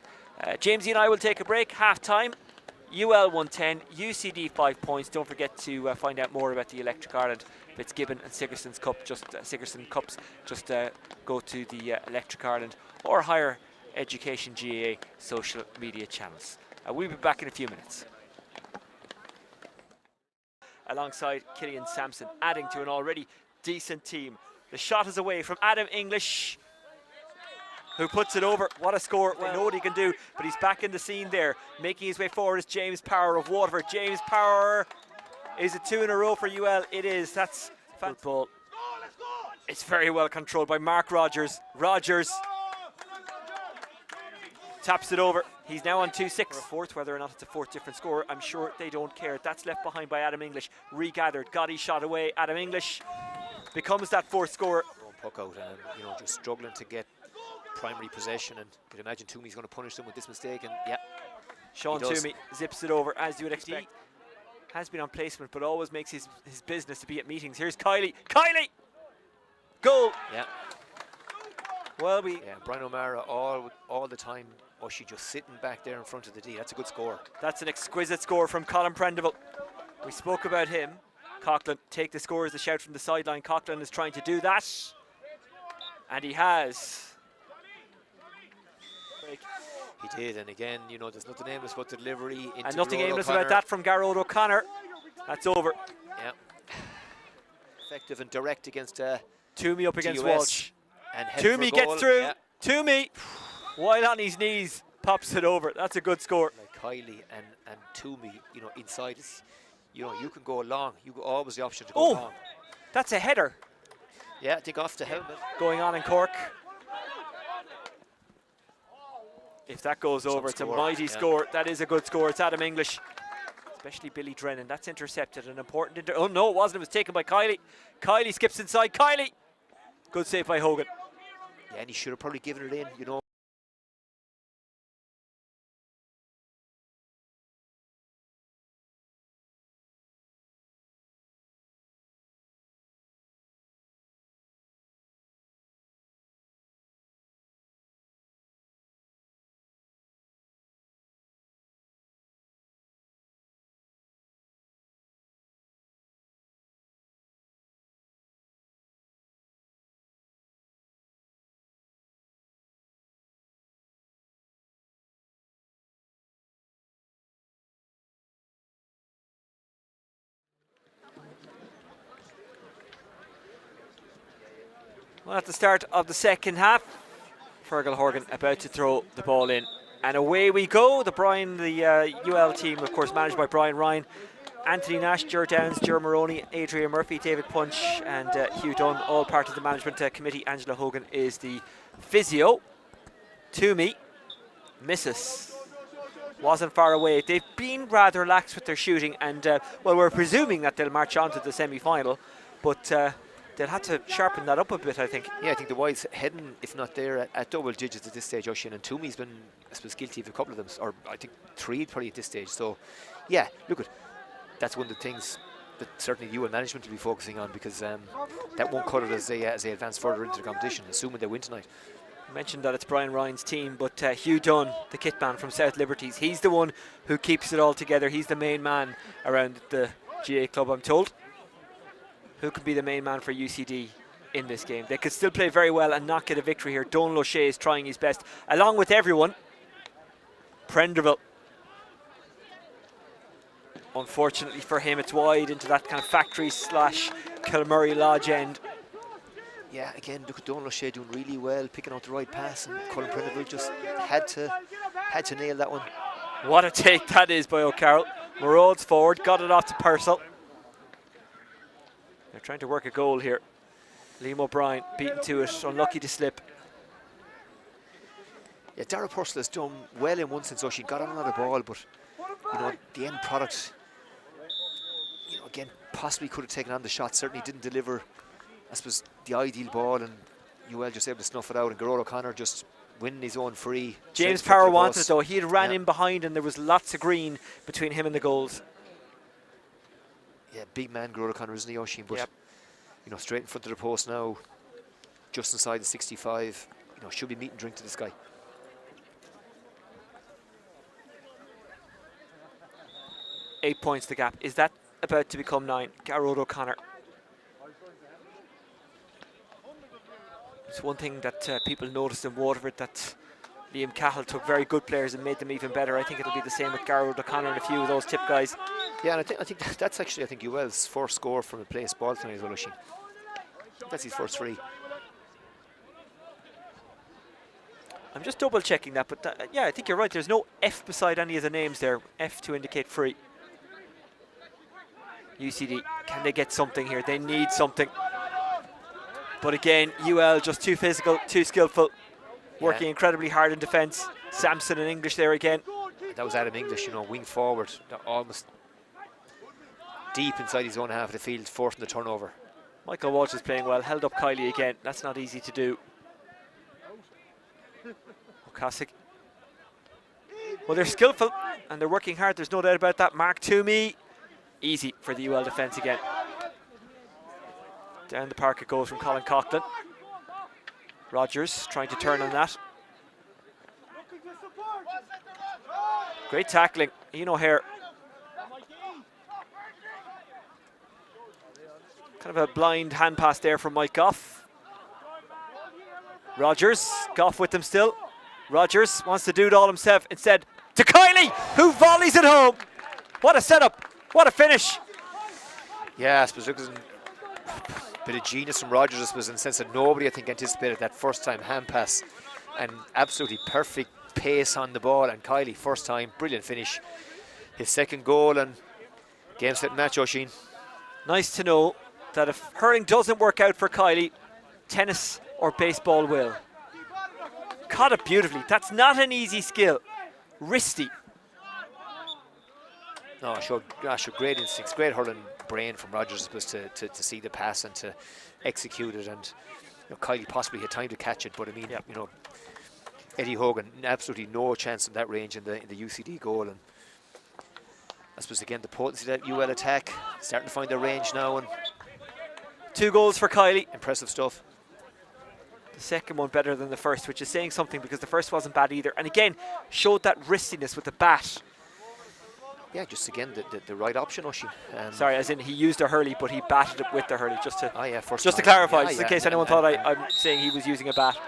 Jamesy and I will take a break, half-time. UL 110, UCD 5 points. Don't forget to find out more about the Electric Ireland, Fitzgibbon and Sigerson's Cup. Sigerson Cups. Just go to the Electric Ireland or Higher Education GAA social media channels. We'll be back in a few minutes. Alongside Killian Sampson, adding to an already decent team. The shot is away from Adam English, who puts it over. What a score. We know what he can do, but he's back in the scene there. Making his way forward is James Power of Waterford. James Power, is it 2 in a row for UL? It is. That's football. It's very well controlled by Mark Rogers. Rogers taps it over. He's now on 2-6. For a fourth, whether or not it's a fourth different score, I'm sure they don't care. That's left behind by Adam English. Regathered. Gotti shot away. Adam English becomes that fourth score. Puck out, you know, just struggling to get primary possession, and you can imagine Toomey's going to punish them with this mistake, and yeah, Sean Toomey zips it over, as you would expect. Has been on placement, but always makes his business to be at meetings. Here's Kiley. Kiley! Goal! Yeah. Well, Brian O'Mara all the time. She just sitting back there in front of the D. That's a good score. That's an exquisite score from Colin Prendeville. We spoke about him. Coughlin, take the score as a shout from the sideline. Coughlin is trying to do that. And he has. He did, and again, you know, there's nothing aimless about the delivery. And nothing aimless about that from Garrod O'Connor. That's over. Yeah. Effective and direct against Toomey up against Walsh. And Toomey gets through. Yeah. Toomey, while on his knees, pops it over. That's a good score. Like Kiley and Toomey, you know, inside is, you know, you can go long. You always the option to go long. That's a header. Yeah, I think off the helmet. Going on in Cork. If that goes over, it's a mighty score. That is a good score. It's Adam English, especially Billy Drennan. That's intercepted, an important oh no, it wasn't. It was taken by Kiley. Kiley skips inside. Kiley, good save by Hogan. Yeah, and he should have probably given it in, you know. Well, at the start of the second half, Fergal Horgan about to throw the ball in. And away we go. The UL team, of course, managed by Brian Ryan, Anthony Nash, Ger Downs, Ger Maroney, Adrian Murphy, David Punch, and Hugh Dunn, all part of the management committee. Angela Hogan is the physio. Toomey misses. Wasn't far away. They've been rather lax with their shooting, and well, we're presuming that they'll march on to the semi-final, but they'll have to sharpen that up a bit, I think. Yeah, I think the Wiles heading, if not there, at double digits at this stage, Oisin, and Toomey's been, I suppose, guilty of a couple of them, or I think 3 probably at this stage. So, yeah, look, that's one of the things that certainly you and management will be focusing on, because that won't cut it as they advance further into the competition, assuming they win tonight. I mentioned that it's Brian Ryan's team, but Hugh Dunn, the kit man from South Liberties, he's the one who keeps it all together. He's the main man around the GA club, I'm told. Who could be the main man for UCD in this game? They could still play very well and not get a victory here. Donal O'Shea is trying his best, along with everyone. Prendeville. Unfortunately for him, it's wide into that kind of factory / Kilmurray Lodge end. Yeah, again, look at Donal O'Shea doing really well, picking out the right pass, and Colin Prendeville just had to nail that one. What a take that is by O'Carroll. Morodes forward, got it off to Purcell. They're trying to work a goal here. Liam O'Brien beaten to it, unlucky to slip. Yeah, Dara Purcell has done well in one sense, so she got on another ball, but you know, the end product, you know, again, possibly could have taken on the shot, certainly didn't deliver, I suppose, the ideal ball, and UL just able to snuff it out, and Garrod O'Connor just winning his own free. James Power wanted it though. He had ran in behind, and there was lots of green between him and the goals. Yeah, big man Garrod O'Connor, isn't he, Oisin? But you know, straight in front of the post now, just inside the 65. You know, should be meat and drink to this guy. Eight points the gap. Is that about to become 9? Garrod O'Connor. It's one thing that people noticed in Waterford, that Liam Cahill took very good players and made them even better. I think it'll be the same with Garrod O'Connor and a few of those tip guys. Yeah, and I think that's actually, I think, UL's first score from a placed ball tonight as well, Oisin. That's his first free. I'm just double checking that, but yeah, I think you're right. There's no F beside any of the names there. F to indicate free. UCD, can they get something here? They need something. But again, UL just too physical, too skillful, working incredibly hard in defence. Sampson and English there again. That was Adam English, you know, wing forward, almost deep inside his own half of the field, forcing the turnover. Michael Walsh is playing well, held up Kylie again. That's not easy to do. Okasik. Well, they're skillful and they're working hard, there's no doubt about that. Mark Toomey, easy for the UL defence again. Down the park it goes from Colin Coughlin. Rogers trying to turn on that. Great tackling, Ian O'Hare. Kind of a blind hand pass there from Mike Goff. Rogers, Goff with him still. Rogers wants to do it all himself instead to Kylie, who volleys it home. What a setup, what a finish. Yeah, I suppose looking a bit of genius from Rogers, I suppose, in the sense that nobody, I think, anticipated that first time hand pass, and absolutely perfect pace on the ball. And Kylie, first time, brilliant finish. His second goal and game, set, match, Oisin. Nice to know that if hurling doesn't work out for Kylie, tennis or baseball will. Caught it beautifully. That's not an easy skill. Wristy. No, showed great instincts, great hurling brain from Rogers, I suppose, to see the pass and to execute it. And Kylie possibly had time to catch it, but I mean, Eddie Hogan, absolutely no chance in that range in the UCD goal. And I suppose again the potency of that UL attack starting to find their range now, and 2 goals for Kylie. Impressive stuff. The second one better than the first, which is saying something because the first wasn't bad either. And again, showed that wristiness with the bat. Yeah, just again the right option, Oisin. Sorry, as in he used a hurley, but he batted it with the hurley. Just to to clarify, just in case anyone thought I'm saying he was using a bat.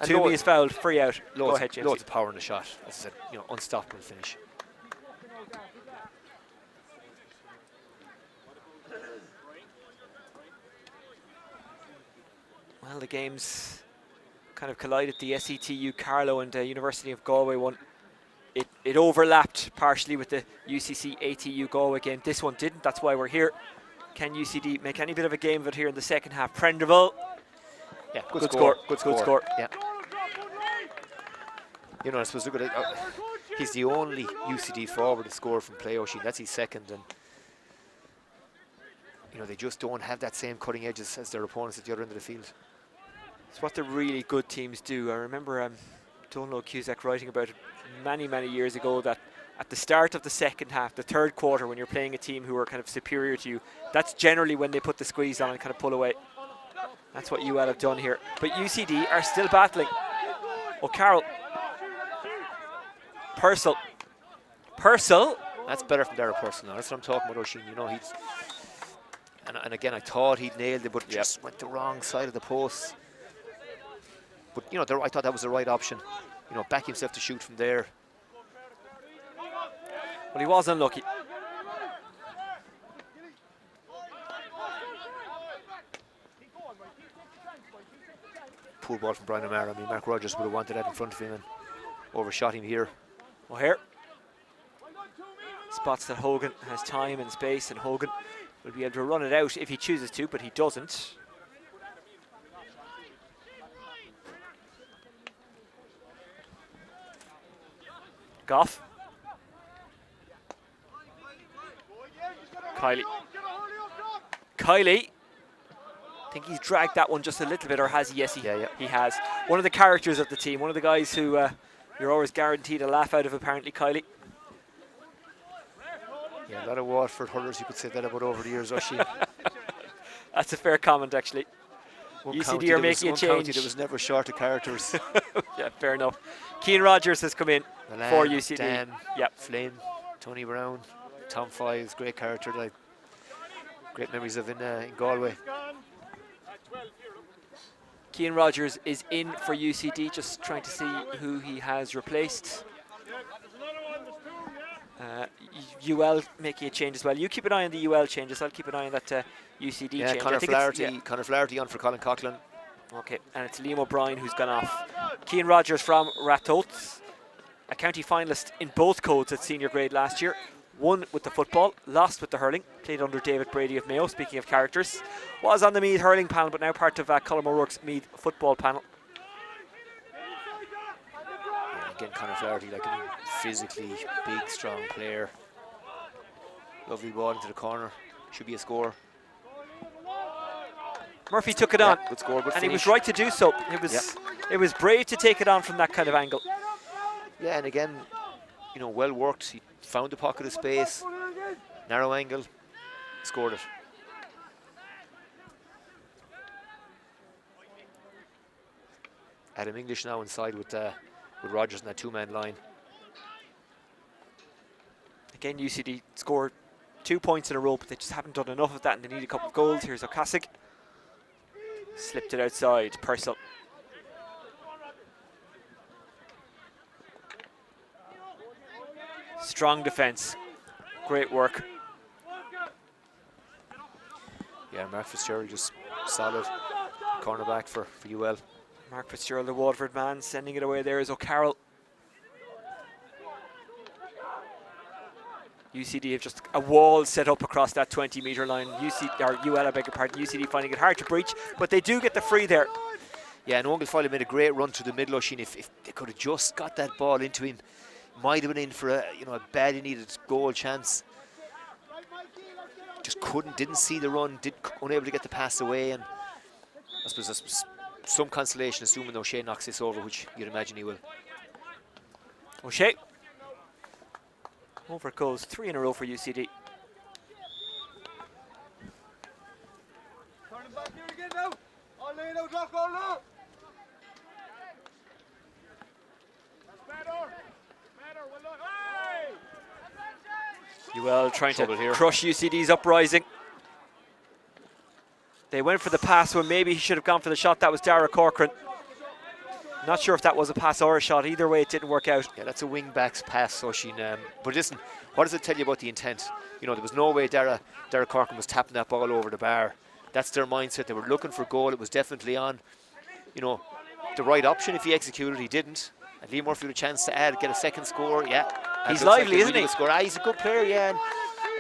Toomey is fouled, free out. Go ahead, James. Loads of power in the shot. As I said, unstoppable finish. Well, the games kind of collided. The SETU Carlow and the University of Galway one. It overlapped partially with the UCC ATU Galway game. This one didn't, that's why we're here. Can UCD make any bit of a game of it here in the second half? Prenderville. Yeah, good score. Good score. Yeah. I suppose look at it. He's the only UCD forward to score from play, Oisin. That's his second, and they just don't have that same cutting edges as their opponents at the other end of the field. It's what the really good teams do. I remember Donald Cusack writing about it many years ago, that at the start of the second half, the third quarter, when you're playing a team who are kind of superior to you, that's generally when they put the squeeze on and kind of pull away. That's what UL have done here. But UCD are still battling. O'Carroll. Purcell. That's better from Dara Purcell now. That's what I'm talking about, Oisin. He's... And again, I thought he'd nailed it, but just went the wrong side of the post. But, I thought that was the right option. Back himself to shoot from there. Well, he was unlucky. Poor ball from Brian O'Mara. I mean, Mark Rogers would have wanted that in front of him and overshot him here. O'Hare spots that Hogan has time and space, and Hogan will be able to run it out if he chooses to, but he doesn't. Goff. Kylie. I think he's dragged that one just a little bit, or has he? Yes, he has. One of the characters of the team, one of the guys who you're always guaranteed a laugh out of, apparently, Kylie. Yeah, a lot of Waterford hurlers you could say that about over the years, Oisin. That's a fair comment, actually. UCD are making a change. It was never short of characters. Yeah, fair enough. Keane Rogers has come in for UCD. Dan, Flynn, Tony Brown, Tom Fives, great character that I great memories of in Galway. Keane Rogers is in for UCD, just trying to see who he has replaced. UL making a change as well. You keep an eye on the UL changes. I'll keep an eye on that UCD change. Conor Flaherty on for Colin Coughlin. Okay, and it's Liam O'Brien who's gone off. Keane Rogers from Ratoath, a county finalist in both codes at senior grade last year. Won with the football, lost with the hurling, played under David Brady of Mayo, speaking of characters. Was on the Meath hurling panel, but now part of Colm O'Rourke's Meath football panel. Yeah, again, Conor Flaherty, like a physically big, strong player. Lovely ball into the corner, should be a score. Murphy took it on, Good score, good and he finish. was right to do so. It was brave to take it on from that kind of angle. Yeah, and again, you know, well worked. He found the pocket of space, narrow angle, scored it. Adam English now inside with Rogers in that two-man line. Again, UCD scored 2 points in a row, but they just haven't done enough of that, and they need a couple of goals. Here's Okasik. Slipped it outside. Purcell. Strong defence. Great work. Yeah, Mark Fitzgerald just solid cornerback for UL. Mark Fitzgerald, the Waterford man, sending it away there is O'Carroll. UCD have just a wall set up across that 20-metre line. UL, I beg your pardon, UCD finding it hard to breach, but they do get the free there. Yeah, and Ogle Foley made a great run through the middle, Oisin. If they could have just got that ball into him, might have been in for a badly needed goal chance. Just didn't see the run, unable to get the pass away, and I suppose that's some consolation, assuming O'Shea knocks this over, which you'd imagine he will. O'Shea. Over it goes, 3 in a row for UCD. UL trying to crush UCD's uprising. They went for the pass when maybe he should have gone for the shot. That was Dara Corcoran. Not sure if that was a pass or a shot. Either way, it didn't work out. Yeah, that's a wing-back's pass, Oisin. But listen, what does it tell you about the intent? You know, there was no way Dara Corcoran was tapping that ball over the bar. That's their mindset. They were looking for goal. It was definitely on, you know, the right option. If he executed, he didn't. And Lee Murphy with a chance to get a second score. Yeah, he's lively, isn't he? He's a good player. Yeah. And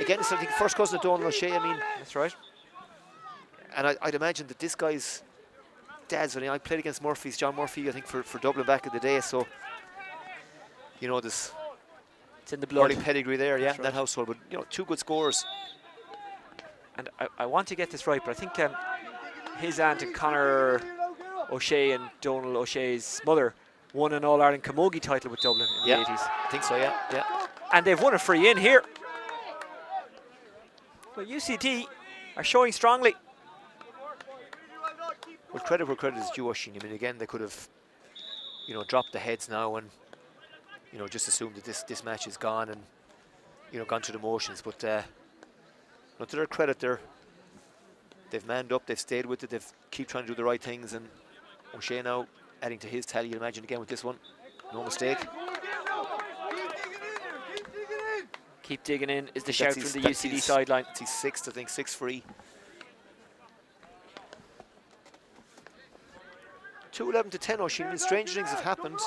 again, it's I think first cousin of Donald O'Shea. I mean, that's right. And I'd imagine that this guy's dad's. I played against John Murphy, I think for Dublin back in the day. So, you know, it's in the blood. Early pedigree there, yeah, in that household. But you know, 2 good scores. And I want to get this right, but I think his aunt and Conor O'Shea and Donald O'Shea's mother won an All-Ireland Camogie title with Dublin in the 80s. I think so, yeah. And they've won a free in here. But UCD are showing strongly. Well, credit where credit is due, Oisin. I mean, again, they could have, you know, dropped the heads now and, you know, just assumed that this match is gone and, you know, gone through the motions. But to their credit, they've manned up, they've stayed with it, they've keep trying to do the right things, and O'Shea now adding to his tally, you'd imagine, again with this one. No mistake. Keep digging in is the shout from the UCD sideline. It's his 6th, I think, 6 free. 2-11 to 10, Oisin. Strange things have happened.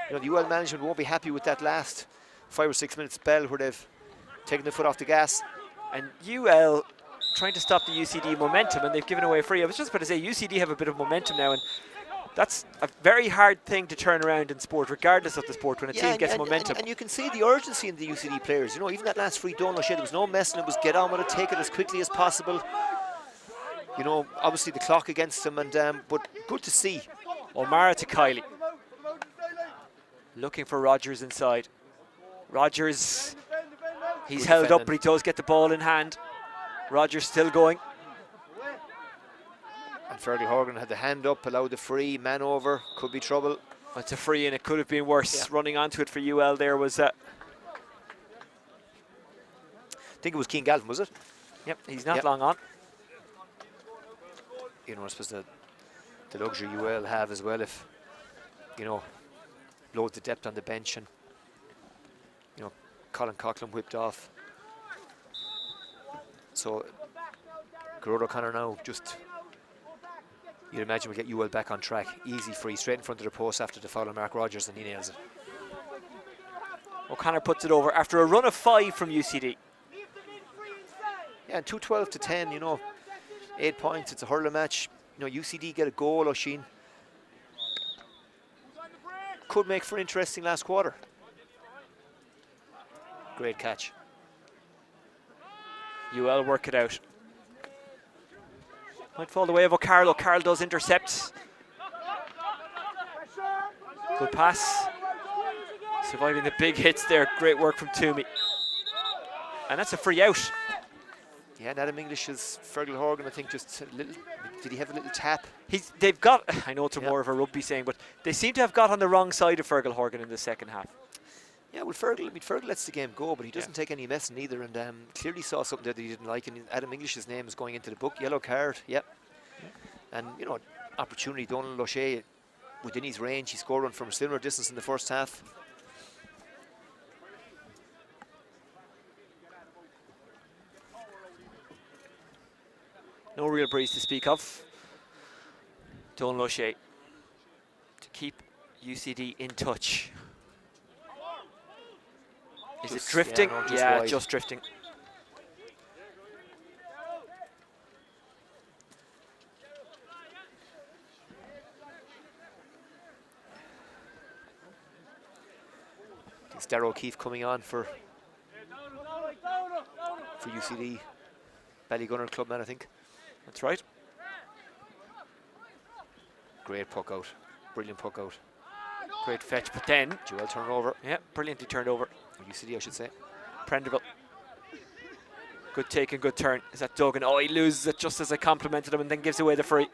You know, the UL management won't be happy with that last 5 or 6 minute spell where they've taken the foot off the gas. And UL trying to stop the UCD momentum, and they've given away a free. I was just about to say, UCD have a bit of momentum now, and that's a very hard thing to turn around in sport, regardless of the sport, when a team gets momentum. And you can see the urgency in the UCD players. You know, even that last free Donald O'Shea, there was no messing. It was get on with it, take it as quickly as possible. You know, obviously the clock against them, and but good to see. O'Mara to Kiley. Looking for Rogers inside. Rogers, he's held up, but he does get the ball in hand. Rogers still going. And Ferdy Horgan had the hand up, allowed the free, man over, could be trouble. It's a free and it could have been worse. Yeah. Running onto it for UL there was... I think it was Keane Galvin, was it? Yep, he's not long on. You know, I suppose the luxury UL have as well, if, you know, load the depth on the bench, and, you know, Colin Coughlin whipped off. So, Gerard O'Connor now just, you'd imagine, will get UL back on track. Easy free, straight in front of the post after the foul on Mark Rogers, and he nails it. O'Connor puts it over after a run of 5 from UCD. Yeah, and 2-12 to 10, you know, 8 points, it's a hurler match. You know, UCD get a goal, Oisin. Could make for an interesting last quarter. Great catch. UL work it out. Might fall the way of O'Carroll. O'Carroll does intercept. Good pass. Surviving the big hits there. Great work from Toomey. And that's a free out. Yeah, and Adam English's Fergal Horgan, I think, just a little. Did he have a little tap? They've got. I know it's more of a rugby saying, but they seem to have got on the wrong side of Fergal Horgan in the second half. Yeah, well, Fergal lets the game go, but he doesn't take any messing either, and clearly saw something there that he didn't like. And Adam English's name is going into the book. Yellow card. Yep. And you know, opportunity. Donald O'Shea within his range. He scored one from a similar distance in the first half. No real breeze to speak of. Donald O'Shea to keep UCD in touch. Is it drifting? Yeah, no, just drifting. It's Darrow O'Keefe coming on for UCD. Ballygunner clubman, I think. That's right. Great puck out. Brilliant puck out. Great fetch, but then Joel turnover. Yeah, brilliantly turned over. UCD, I should say. Prenderville. Good take and good turn. Is that Duggan? Oh, he loses it just as I complimented him and then gives away the free.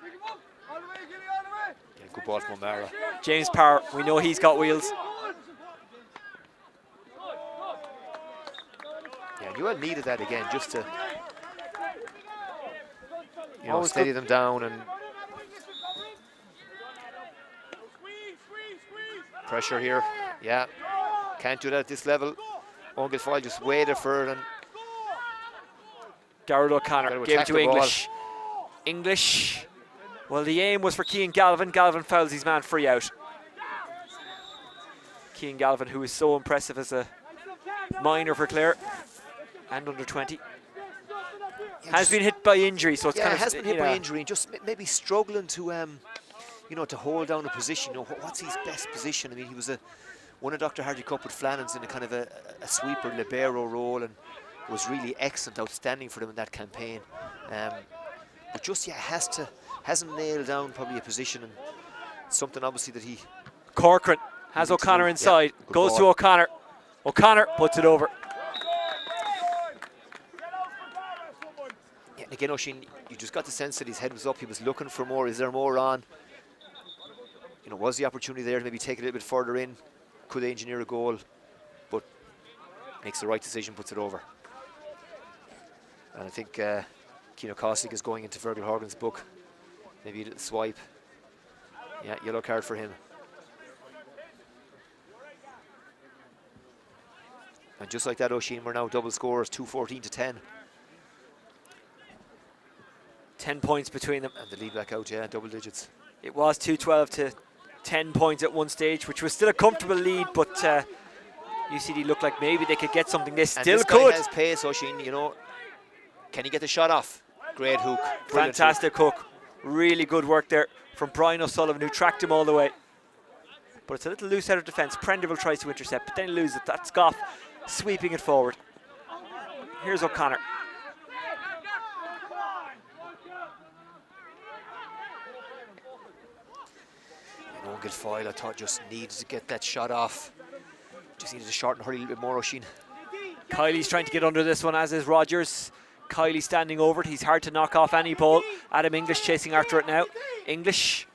Yeah, good ball from O'Mara. James Power, we know he's got wheels. Yeah, Joel needed that again just to steady them down and pressure here. Yeah, can't do that at this level. Owen Gilfoyle just waited for it, and Garrett O'Connor gave it to English. English. Well, the aim was for Cian Galvin. Galvin fouls his man free out. Cian Galvin, who is so impressive as a minor for Clare and under 20. Has been hit by injury, so it's kind of, has been hit by injury and just maybe struggling to to hold down a position. What's his best position? I mean, he was won a Dr. Hardy Cup with Flannans in a kind of a sweeper libero role, and was really excellent, outstanding for them in that campaign. But just hasn't nailed down probably a position, and something obviously that he. Corcoran has O'Connor inside, goes to O'Connor. O'Connor puts it over. Yeah, again, Oisin, you just got the sense that his head was up. He was looking for more. Is there more on? Was the opportunity there to maybe take it a little bit further in? Could they engineer a goal? But makes the right decision, puts it over. And I think Keno Kostic is going into Fergal Horgan's book. Maybe a little swipe. Yeah, yellow card for him. And just like that, Oisin, we're now double scores, 2-14 to 10. 10 points between them. And the lead back out, yeah, double digits. It was 2-12 to 10 points at one stage, which was still a comfortable lead, but UCD looked like maybe they could get something. They still this could. Guy has pace, Oisin, Can he get the shot off? Great hook. Fantastic hook. Really good work there from Brian O'Sullivan, who tracked him all the way. But it's a little loose out of defence. Prenderville tries to intercept, but then he loses it. That's Goff sweeping it forward. Here's O'Connor. Owen Gilfoyle, I thought, just needed to get that shot off. Just needed to shorten her a little bit more, Oisin. Kylie's trying to get under this one, as is Rogers. Kylie standing over it. He's hard to knock off any ball. Adam English chasing after it now. English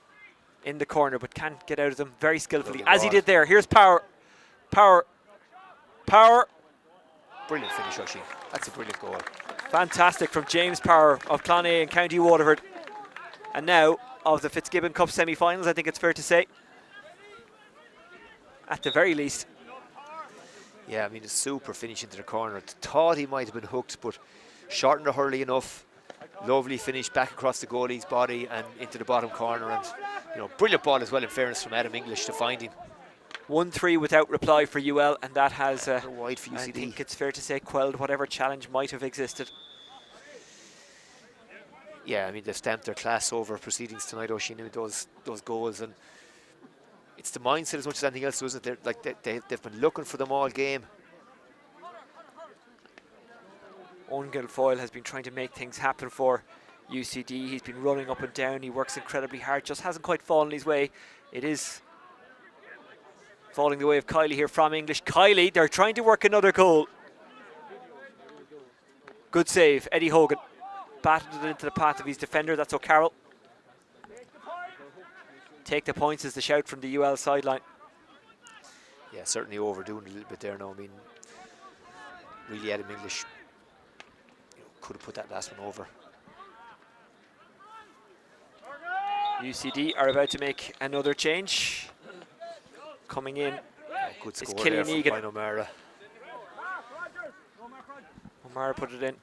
in the corner, but can't get out of them very skillfully, as he did there. Here's Power. Power. Brilliant finish, Oisin. That's a brilliant goal. Fantastic from James Power of Clonea and County Waterford. And now of the Fitzgibbon Cup semi-finals, I think it's fair to say. At the very least. Yeah, I mean, a super finish into the corner. Thought he might have been hooked, but shortened the hurley enough. Lovely finish back across the goalie's body and into the bottom corner. And, brilliant ball as well, in fairness, from Adam English to find him. 1-3 without reply for UL, and that has, wide for UCD. I think it's fair to say, quelled whatever challenge might have existed. Yeah, I mean, they've stamped their class over proceedings tonight, Oisin, with those goals. And it's the mindset as much as anything else, isn't it? They've been looking for them all game. Owen Gilfoyle has been trying to make things happen for UCD, he's been running up and down, he works incredibly hard, just hasn't quite fallen his way. It is falling the way of Kiley here from English. Kiley, they're trying to work another goal. Good save, Eddie Hogan. Batted it into the path of his defender, that's O'Carroll. Take the points is the shout from the UL sideline. Yeah, certainly overdoing a little bit there now. I mean, really Adam English could have put that last one over. UCD are about to make another change. Coming in Good is score Killian there from Egan. Brian O'Mara. O'Mara put it in.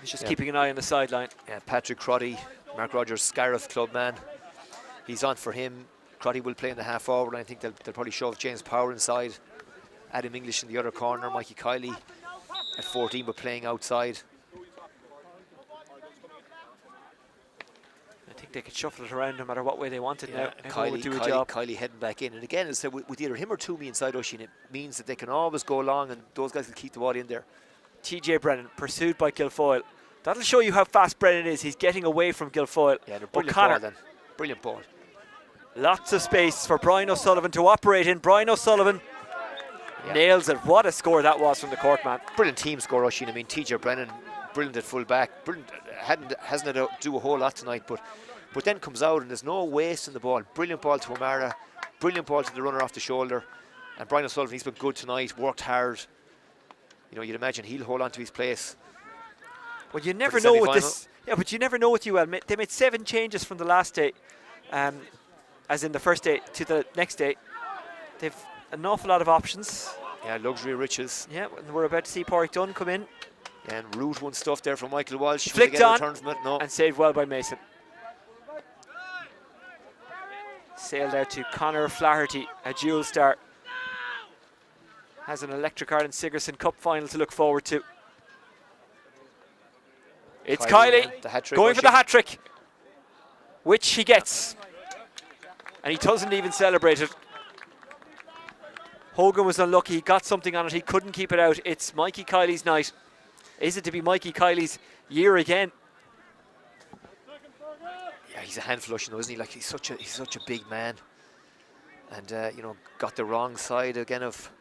He's just keeping an eye on the sideline. Yeah, Patrick Crotty, Mark Rogers' Scariff club man. He's on for him. Crotty will play in the half forward, and I think they'll probably shove James Power inside. Adam English in the other corner. Mikey Kiley at 14, but playing outside. I think they could shuffle it around no matter what way they wanted now. Kylie would do a job. heading back in. And again, as I said, with either him or Toomey inside Oisin, it means that they can always go long and those guys will keep the ball in there. TJ Brennan, pursued by Guilfoyle. That'll show you how fast Brennan is. He's getting away from Guilfoyle. Yeah, they're brilliant O'Connor. ball then. Brilliant ball. Lots of space for Brian O'Sullivan to operate in. Brian O'Sullivan nails it. What a score that was from the court man. Brilliant team score, Oisin. I mean, TJ Brennan, brilliant at full back. Brilliant, hasn't had to do a whole lot tonight, but then comes out and there's no waste in the ball. Brilliant ball to O'Mara. Brilliant ball to the runner off the shoulder. And Brian O'Sullivan, he's been good tonight, worked hard. You know, you'd imagine he'll hold on to his place. Well, you never know with this. Yeah, but you never know with UL. They made 7 changes from the last day, as in the first day to the next day. They've an awful lot of options. Yeah, luxury riches. Yeah, and we're about to see Porrick Dunn come in. Yeah, and Root one stuff there from Michael Walsh. Flicked on from it? No. and saved well by Mason. Sailed out to Conor Flaherty, a dual star. Has an Electric Ireland Sigerson Cup final to look forward to. It's Kiley the hat-trick, going for the hat-trick, which he gets. And he doesn't even celebrate it. Hogan was unlucky, he got something on it, he couldn't keep it out. It's Mikey Kiley's night. Is it to be Mikey Kiley's year again? Yeah, he's a handful, isn't he? Like he's such a big man, and you know, got the wrong side again of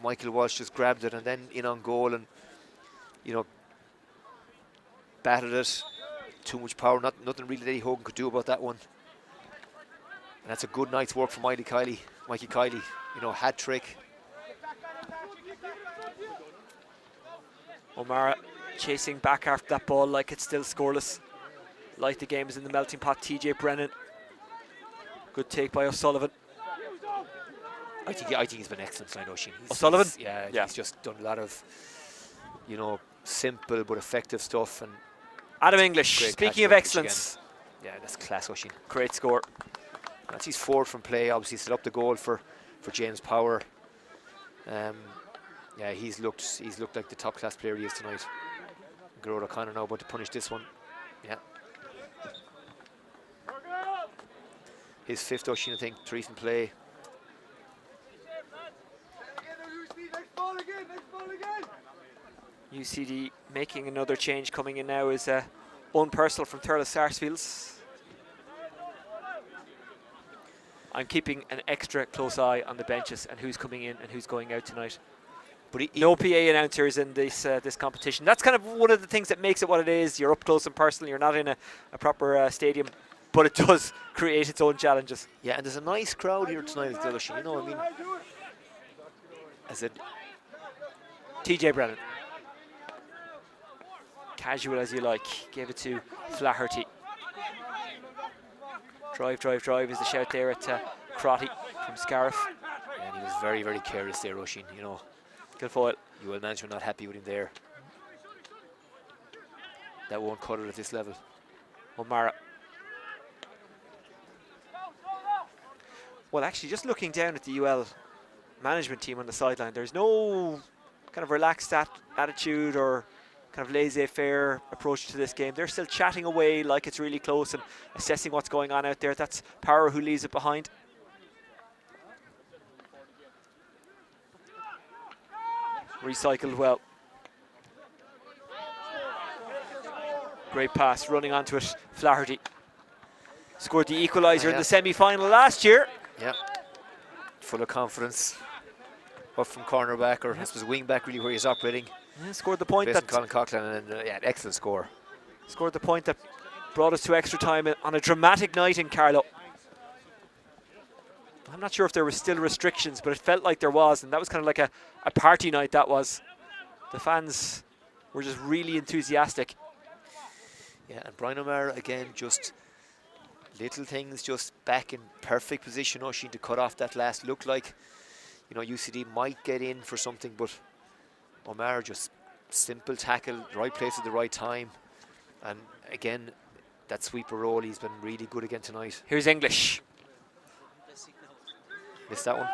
Michael Walsh. Just grabbed it and then in on goal, and you know, batted it. Too much power. Nothing really Eddie Hogan could do about that one. And that's a good night's work for Mikey Kiley. You know, hat trick. O'Mara chasing back after that ball like it's still scoreless. Like the game is in the melting pot. TJ Brennan. Good take by O'Sullivan. I think he's been excellent tonight, Oisin. O'Sullivan? Yeah, he's just done a lot of, you know, simple but effective stuff. And Adam English, speaking of excellence. Yeah, that's class, Oisin. Great score. That's his forward from play. Obviously set up the goal for James Power. Yeah, he's looked like the top class player he is tonight. Gerard O'Connor now about to punish this one. Yeah. His 5th, Oisin, I think, 3 from play. UCD making another change. Coming in now is Owen Purcell from Thurles Sarsfields. I'm keeping an extra close eye on the benches and who's coming in and who's going out tonight. But no PA announcers in this this competition. That's kind of one of the things that makes it what it is. You're up close and personal. You're not in a proper stadium, but it does create its own challenges. Yeah, and there's a nice crowd here tonight at Dublin. You know, I mean, I said, TJ Brennan, casual as you like, gave it to Flaherty. Drive is the shout there at Crotty from Scariff. And he was very, very careless there, Oisin, you know. Guilfoyle. UL management not happy with him there. That won't cut it at this level. O'Mara. Well, actually, just looking down at the UL management team on the sideline, there's no kind of relaxed attitude or kind of laissez-faire approach to this game. They're still chatting away like it's really close and assessing what's going on out there. That's Power who leaves it behind. Recycled well. Great pass, running onto it. Flaherty scored the equaliser in Yeah. the semi-final last year. Yeah. Full of confidence. Up from cornerback, or I suppose wing back, really, where he's operating. Yeah, scored the point Based on that Colin Coughlin, and yeah, an excellent score. scored the point that brought us to extra time on a dramatic night in Carlow. I'm not sure if there were still restrictions, but it felt like there was, and that was kind of like a party night. That was. The fans were just really enthusiastic. Yeah, and Brian O'Mara again, just little things, just back in perfect position. Oisin to cut off that last. Looked like, you know, UCD might get in for something, but O'Mara just simple tackle, right place at the right time, and again, that sweeper roll. He's been really good again tonight. Here's English. Missed that one.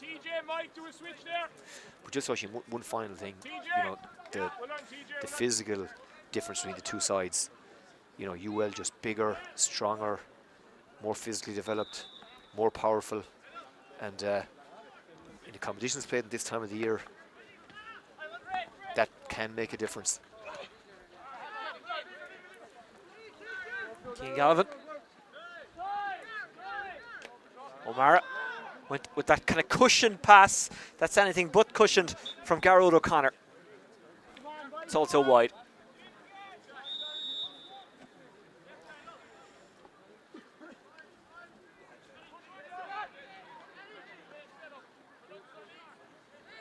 TJ, Mike, do a switch there. But just actually one final thing, you know, the physical difference between the two sides. You know, UL just bigger, stronger, more physically developed, more powerful, and in the competitions played at this time of the year, that can make a difference. Keane Galvin. O'Mara went with that kind of cushioned pass. That's anything but cushioned from Garrod O'Connor. It's also wide.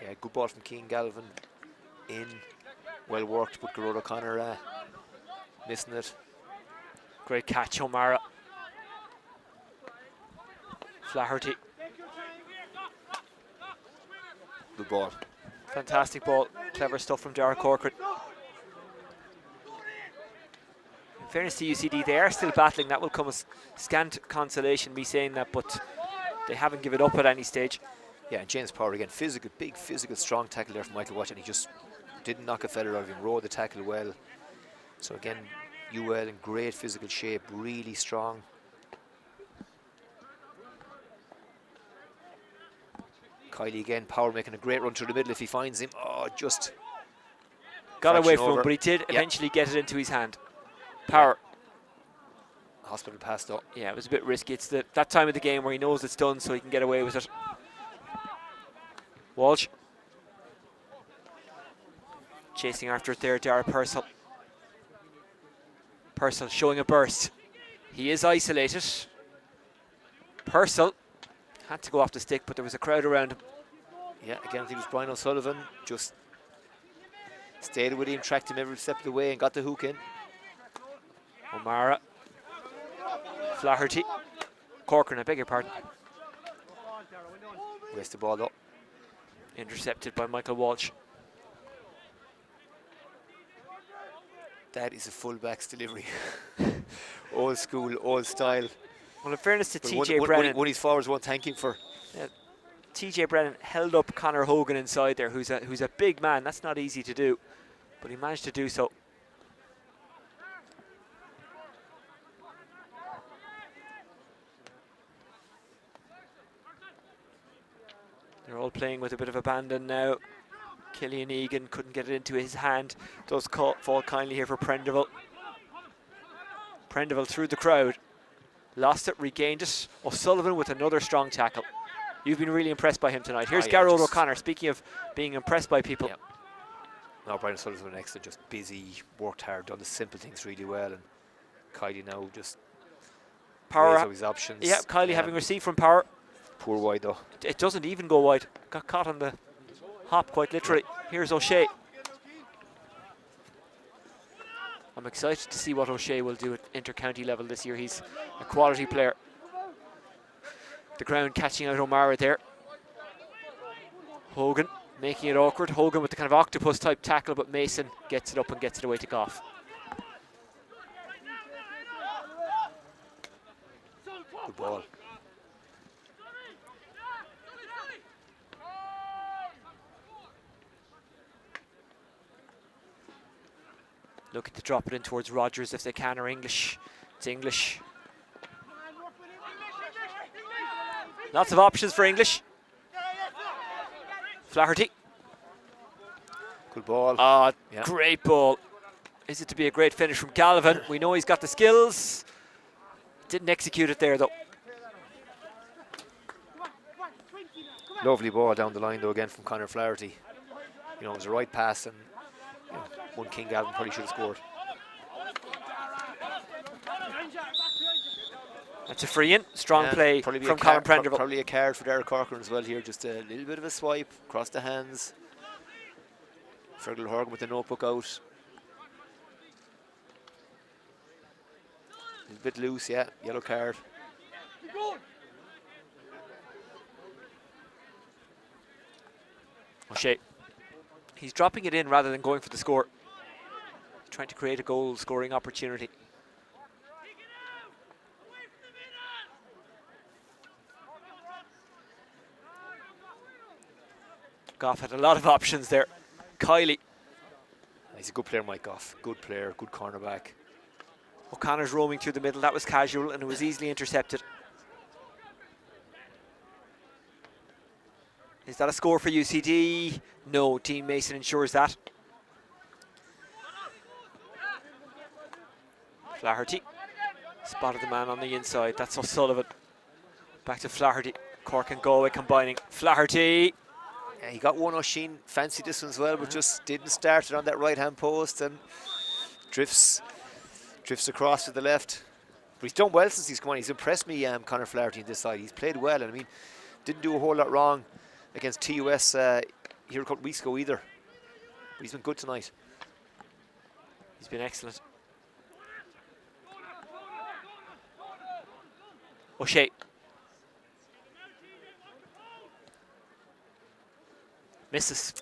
Yeah, good ball from Keane Galvin. In, well worked, but Garrod O'Connor missing it. Great catch, O'Mara. Flaherty. Good ball. Fantastic ball. Clever stuff from Dara Corcoran. In fairness to UCD, they are still battling. That will come as scant consolation, me saying that, but they haven't given up at any stage. Yeah, and James Power again, physical, big physical, strong tackle there from Michael Watch, and he just didn't knock a feather out of him, rode the tackle well. So again, UL in great physical shape, really strong. Kylie again, Power making a great run through the middle if he finds him. Oh, just got away from over. him, but he did Yep. eventually get it into his hand. Power. Hospital pass though. Yeah, it was a bit risky. It's that time of the game where he knows it's done, so he can get away with it. Walsh. Chasing after it there, Dara Purcell. Purcell showing a burst. He is isolated. Purcell had to go off the stick, but there was a crowd around him. Yeah, again, I think it was Brian O'Sullivan. Just stayed with him, tracked him every step of the way, and got the hook in. O'Mara. Flaherty. Corcoran, I beg your pardon. Waste the ball though. Intercepted by Michael Walsh. That is a fullback's delivery. Old school, old style. Well, in fairness to But TJ Brennan, one of his forwards won't thank him for. TJ Brennan held up Conor Hogan inside there, who's a big man. That's not easy to do, but he managed to do so. They're all playing with a bit of abandon now. Killian Egan couldn't get it into his hand. Does fall kindly here for Prendeville. Prendeville through the crowd. Lost it, regained it. O'Sullivan with another strong tackle. You've been really impressed by him tonight. Here's Garrod O'Connor, speaking of being impressed by people. Yeah. No, Brian O'Sullivan excellent, just busy, worked hard, done the simple things really well, and Kylie now just Power. weighs out his options. Yeah, Kylie having received from Power. Poor wide though. It doesn't even go wide. Got caught on the hop quite literally. Here's O'Shea. I'm excited to see what O'Shea will do at inter-county level this year. He's a quality player. The ground catching out O'Mara there. Hogan making it awkward. Hogan with the kind of octopus type tackle, but Mason gets it up and gets it away to Goff. Good ball. Looking to drop it in towards Rogers if they can, or English. It's English. Lots of options for English. Flaherty. Good ball. Ah, Yeah. great ball. Is it to be a great finish from Galvin? We know he's got the skills. Didn't execute it there though. Lovely ball down the line though again from Conor Flaherty. You know, it was the right pass, and you know, one King Galvin probably should have scored. That's a free in. Strong And play probably from Colin Prenderville. Probably a card for Derek Corcoran as well here. Just a little bit of a swipe across the hands. Fergal Horgan with the notebook out. A little bit loose, yeah. Yellow card. O'Shea. He's dropping it in rather than going for the score. Trying to create a goal scoring opportunity. Goff had a lot of options there. Kiley. He's a good player, Mike Goff. Good player, good cornerback. O'Connor's roaming through the middle. That was casual and it was easily intercepted. Is that a score for UCD? No, Dean Mason ensures that. Flaherty. Spotted the man on the inside. That's O'Sullivan. Back to Flaherty. Cork and Galway combining. Flaherty. Yeah, he got one. O'Sheen fancied this one as well, but just didn't start it on that right-hand post and drifts across to the left. But he's done well since he's come on. He's impressed me, Conor Flaherty, on this side. He's played well, and I mean, didn't do a whole lot wrong against TUS here a couple of weeks ago either. But he's been good tonight. He's been excellent. O'Shea. Misses.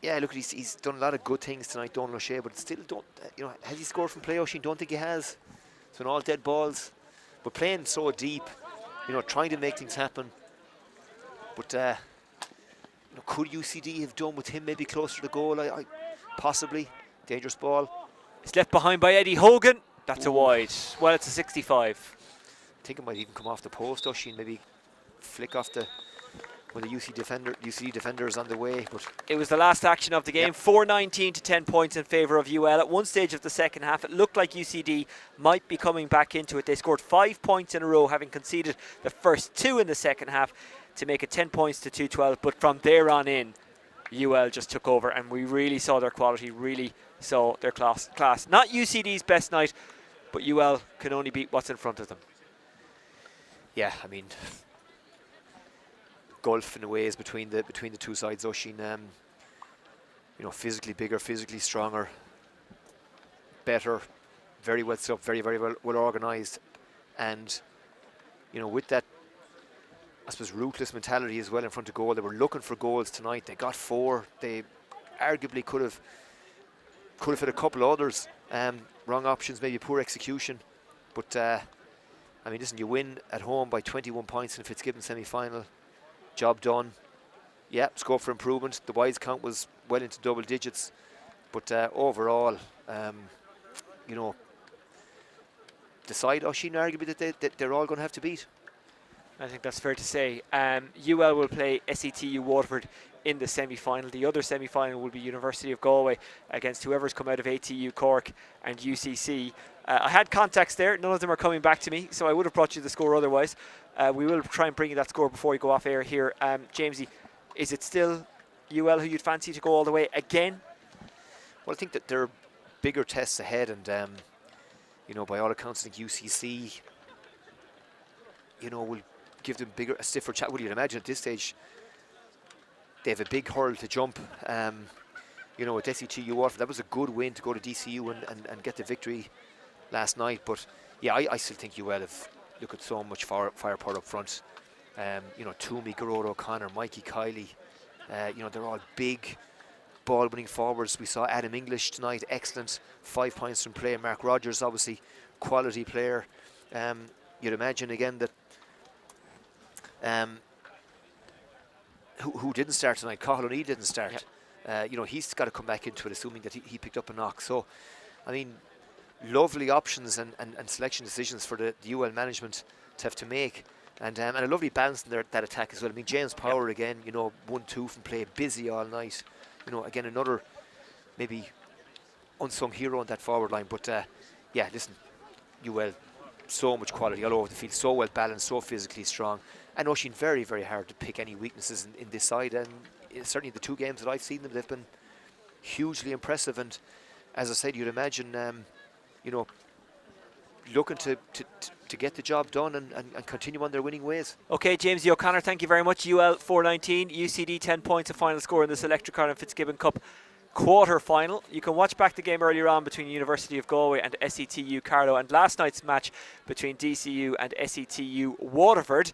Yeah, look, he's done a lot of good things tonight, Donal O'Shea, but still don't, you know, has he scored from play, O'Shea? Don't think he has. It's been all dead balls. But playing so deep, you know, trying to make things happen. But, you know, could UCD have done with him maybe closer to the goal? Possibly. Dangerous ball. It's left behind by Eddie Hogan. That's a wide. Well, it's a 65. I think it might even come off the post, O'Shea, maybe flick off the, well, the UCD defender is on the way. But it was the last action of the game. Yep. 4-19 to 10 points in favour of UL. At one stage of the second half, it looked like UCD might be coming back into it. They scored 5 points in a row, having conceded the first 2 in the second half to make it 10 points to 2-12. But from there on in, UL just took over, and we really saw their quality, really saw their class. Not UCD's best night, but UL can only beat what's in front of them. Yeah, I mean, gulf in a way is between the two sides. O'Sheen, you know, physically bigger, physically stronger, better, very well set up, very well organised, and you know, with that, I suppose, ruthless mentality as well in front of goal. They were looking for goals tonight. They got 4. They arguably could have hit a couple others. Wrong options, maybe poor execution, but I mean, listen, you win at home by 21 points in the Fitzgibbon semi-final. Job done. Yeah, scope for improvement. The wides count was well into double digits, but overall, you know, the side O'Sheen arguably that they're all going to have to beat. I think that's fair to say. UL will play SETU Waterford in the semi-final. The other semi-final will be University of Galway against whoever's come out of ATU Cork and UCC. I had contacts there. None of them are coming back to me, so I would have brought you the score otherwise. We will try and bring you that score before you go off air here. Jamesy, is it still UL who you'd fancy to go all the way again? Well, I think that there are bigger tests ahead, and you know, by all accounts, I think UCC, you know, will give them a stiffer chat. Well, you'd imagine at this stage they have a big hurdle to jump. You know, at SETU Waterford, that was a good win to go to DCU and get the victory last night. But yeah, I still think UL have look at so much firepower up front. You know, Toomey, Garrod O'Connor, Mikey Kiley. You know, they're all big ball-winning forwards. We saw Adam English tonight, excellent, 5 points from play. Mark Rogers, obviously, quality player. You'd imagine again that who didn't start tonight? Cathal O'Neill didn't start. Yep. You know, he's got to come back into it, assuming that he picked up a knock. So, I mean, lovely options and selection decisions for the UL management to have to make. And a lovely balance in that attack as well. I mean, James Power again, you know, 1-2 from play, busy all night. You know, again, another maybe unsung hero on that forward line. But yeah, listen, UL, so much quality all over the field, so well balanced, so physically strong. And Oisin, very, very hard to pick any weaknesses in this side. And certainly the 2 games that I've seen them, they've been hugely impressive. And as I said, you'd imagine, you know, looking to get the job done and continue on their winning ways. Okay, James O'Connor, thank you very much. UL 419, UCD 10 points, a final score in this Electric Ireland Fitzgibbon Cup quarter-final. You can watch back the game earlier on between University of Galway and SETU Carlow, and last night's match between DCU and SETU Waterford.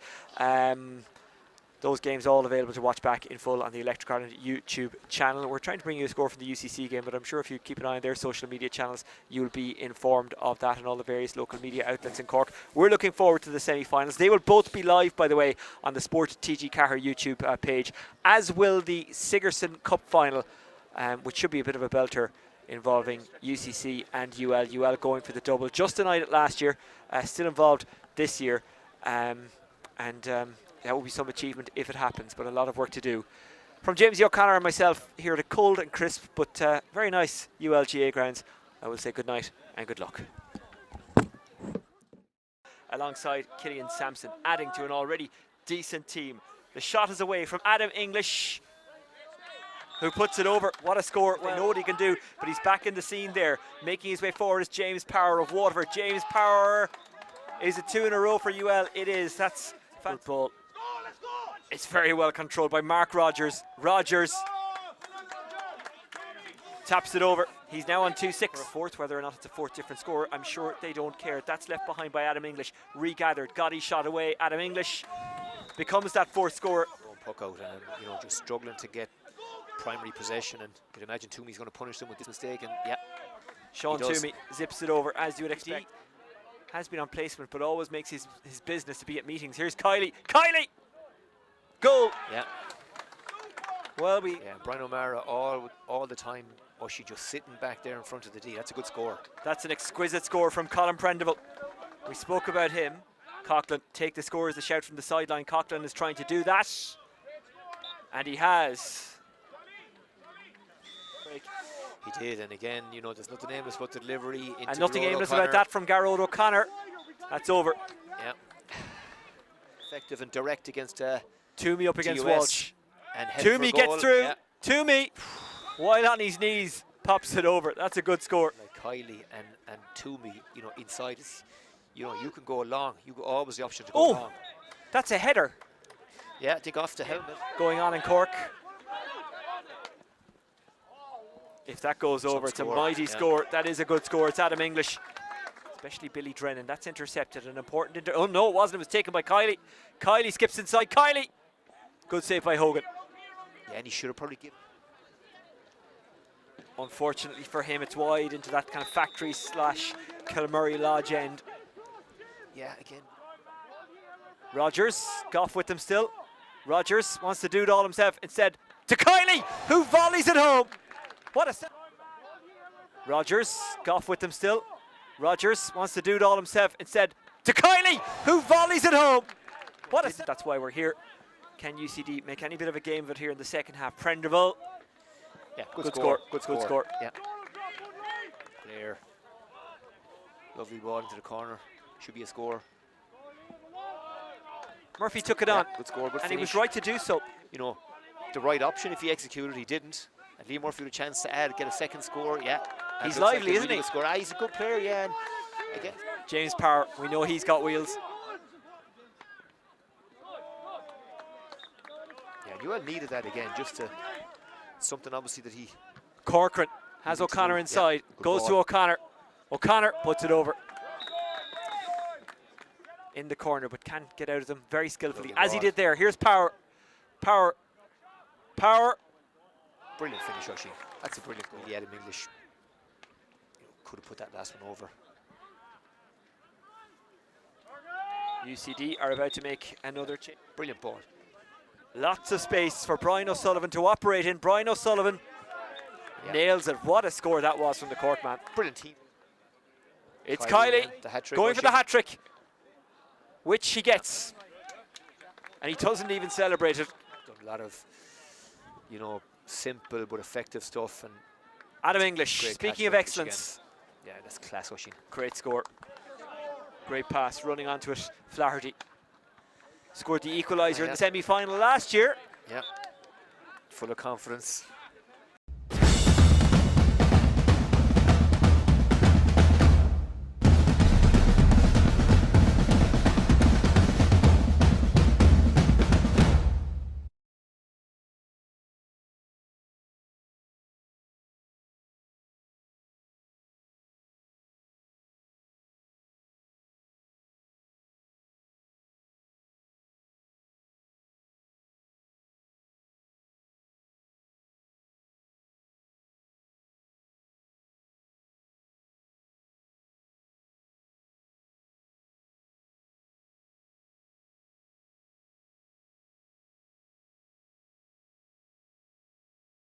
Those games all available to watch back in full on the Electric Ireland YouTube channel. We're trying to bring you a score from the UCC game, but I'm sure if you keep an eye on their social media channels, you'll be informed of that and all the various local media outlets in Cork. We're looking forward to the semi-finals. They will both be live, by the way, on the Sport TG Cahir YouTube page, as will the Sigerson Cup final, which should be a bit of a belter involving UCC and UL. UL going for the double. Just denied it last year, still involved this year. That will be some achievement if it happens, but a lot of work to do. From James O'Connor and myself here at a cold and crisp but very nice ULGA grounds, I will say good night and good luck. Alongside Killian Sampson, adding to an already decent team. The shot is away from Adam English, who puts it over. What a score. We know what he can do, but he's back in the scene there. Making his way forward is James Power of Waterford. James Power, is it 2 in a row for UL? It is. That's football. It's very well controlled by Mark Rogers. Rogers taps it over. He's now on 2-6. For a fourth, whether or not it's a fourth different score, I'm sure they don't care. That's left behind by Adam English. Regathered, got his shot away. Adam English becomes that fourth scorer. Puck out, you know, just struggling to get primary possession, and you can imagine Toomey's going to punish them with this mistake. And yeah, Sean Toomey zips it over as you would expect. Has been on placement, but always makes his business to be at meetings. Here's Kiley. Kiley! Goal! Yeah. Well, Brian O'Mara all the time. Oh, she just sitting back there in front of the D. That's a good score. That's an exquisite score from Colin Prendeville. We spoke about him. Coughlin, take the score as a shout from the sideline. Coughlin is trying to do that, and he has. He did, and again, you know, there's nothing aimless about the delivery. And nothing aimless about that from Garrod O'Connor. That's over. Yeah. Effective and direct against Toomey up against Walsh. And Toomey gets through. Yeah. Toomey, while on his knees, pops it over. That's a good score. Like Kiley and Toomey, you know, inside is, you know, you can go long. You go always the option to go long. That's a header. Yeah, take off the helmet. Going on in Cork. If that goes over, it's a mighty score. That is a good score. It's Adam English, especially Billy Drennan. That's intercepted. An important oh no, it wasn't. It was taken by Kiley. Kiley skips inside. Kiley. Good save by Hogan. Yeah, and he should have probably given. Unfortunately for him, it's wide into that kind of factory / Kilmurray Lodge end. Yeah, again. Rogers, Goff with them still. Rogers wants to do it all himself. Instead, to Kiley, who volleys it home. What a Rogers, Goff with them still. Rogers wants to do it all himself. Instead, to Kiley, who volleys it home. What a That's why we're here. Can UCD make any bit of a game of it here in the second half? Prendeville. Yeah, good score. Good score. Yeah. Blair. Lovely ball into the corner. Should be a score. Murphy took it on. Good score, good and finish. He was right to do so. You know, the right option if he executed, he didn't. And Liam Murphy with a chance to add, get a second score. Yeah. He's lively, isn't he? Score. He's a good player, yeah. And again. James Power, we know he's got wheels. Yeah, UL needed that again, just to something obviously that he. Corcoran has O'Connor inside, goes to O'Connor. O'Connor puts it over. In the corner, but can't get out of them very skillfully, as he did there. Here's Power. Power. Brilliant finish, Oisin. That's a brilliant goal. Adam English could have put that last one over. UCD are about to make another change. Brilliant ball. Lots of space for Brian O'Sullivan to operate in. Brian O'Sullivan nails it. What a score that was from the Cork man. Brilliant team. It's Kylie Kylie the hat-trick going for the rushing. hat-trick, which he gets. And he doesn't even celebrate it. Done a lot of, you know, simple but effective stuff. And Adam English, Great speaking catch of by Fish excellence. yeah, that's class rushing. Great score. Great pass, running onto it. Flaherty scored the equaliser in the semi-final last year. Yeah, full of confidence.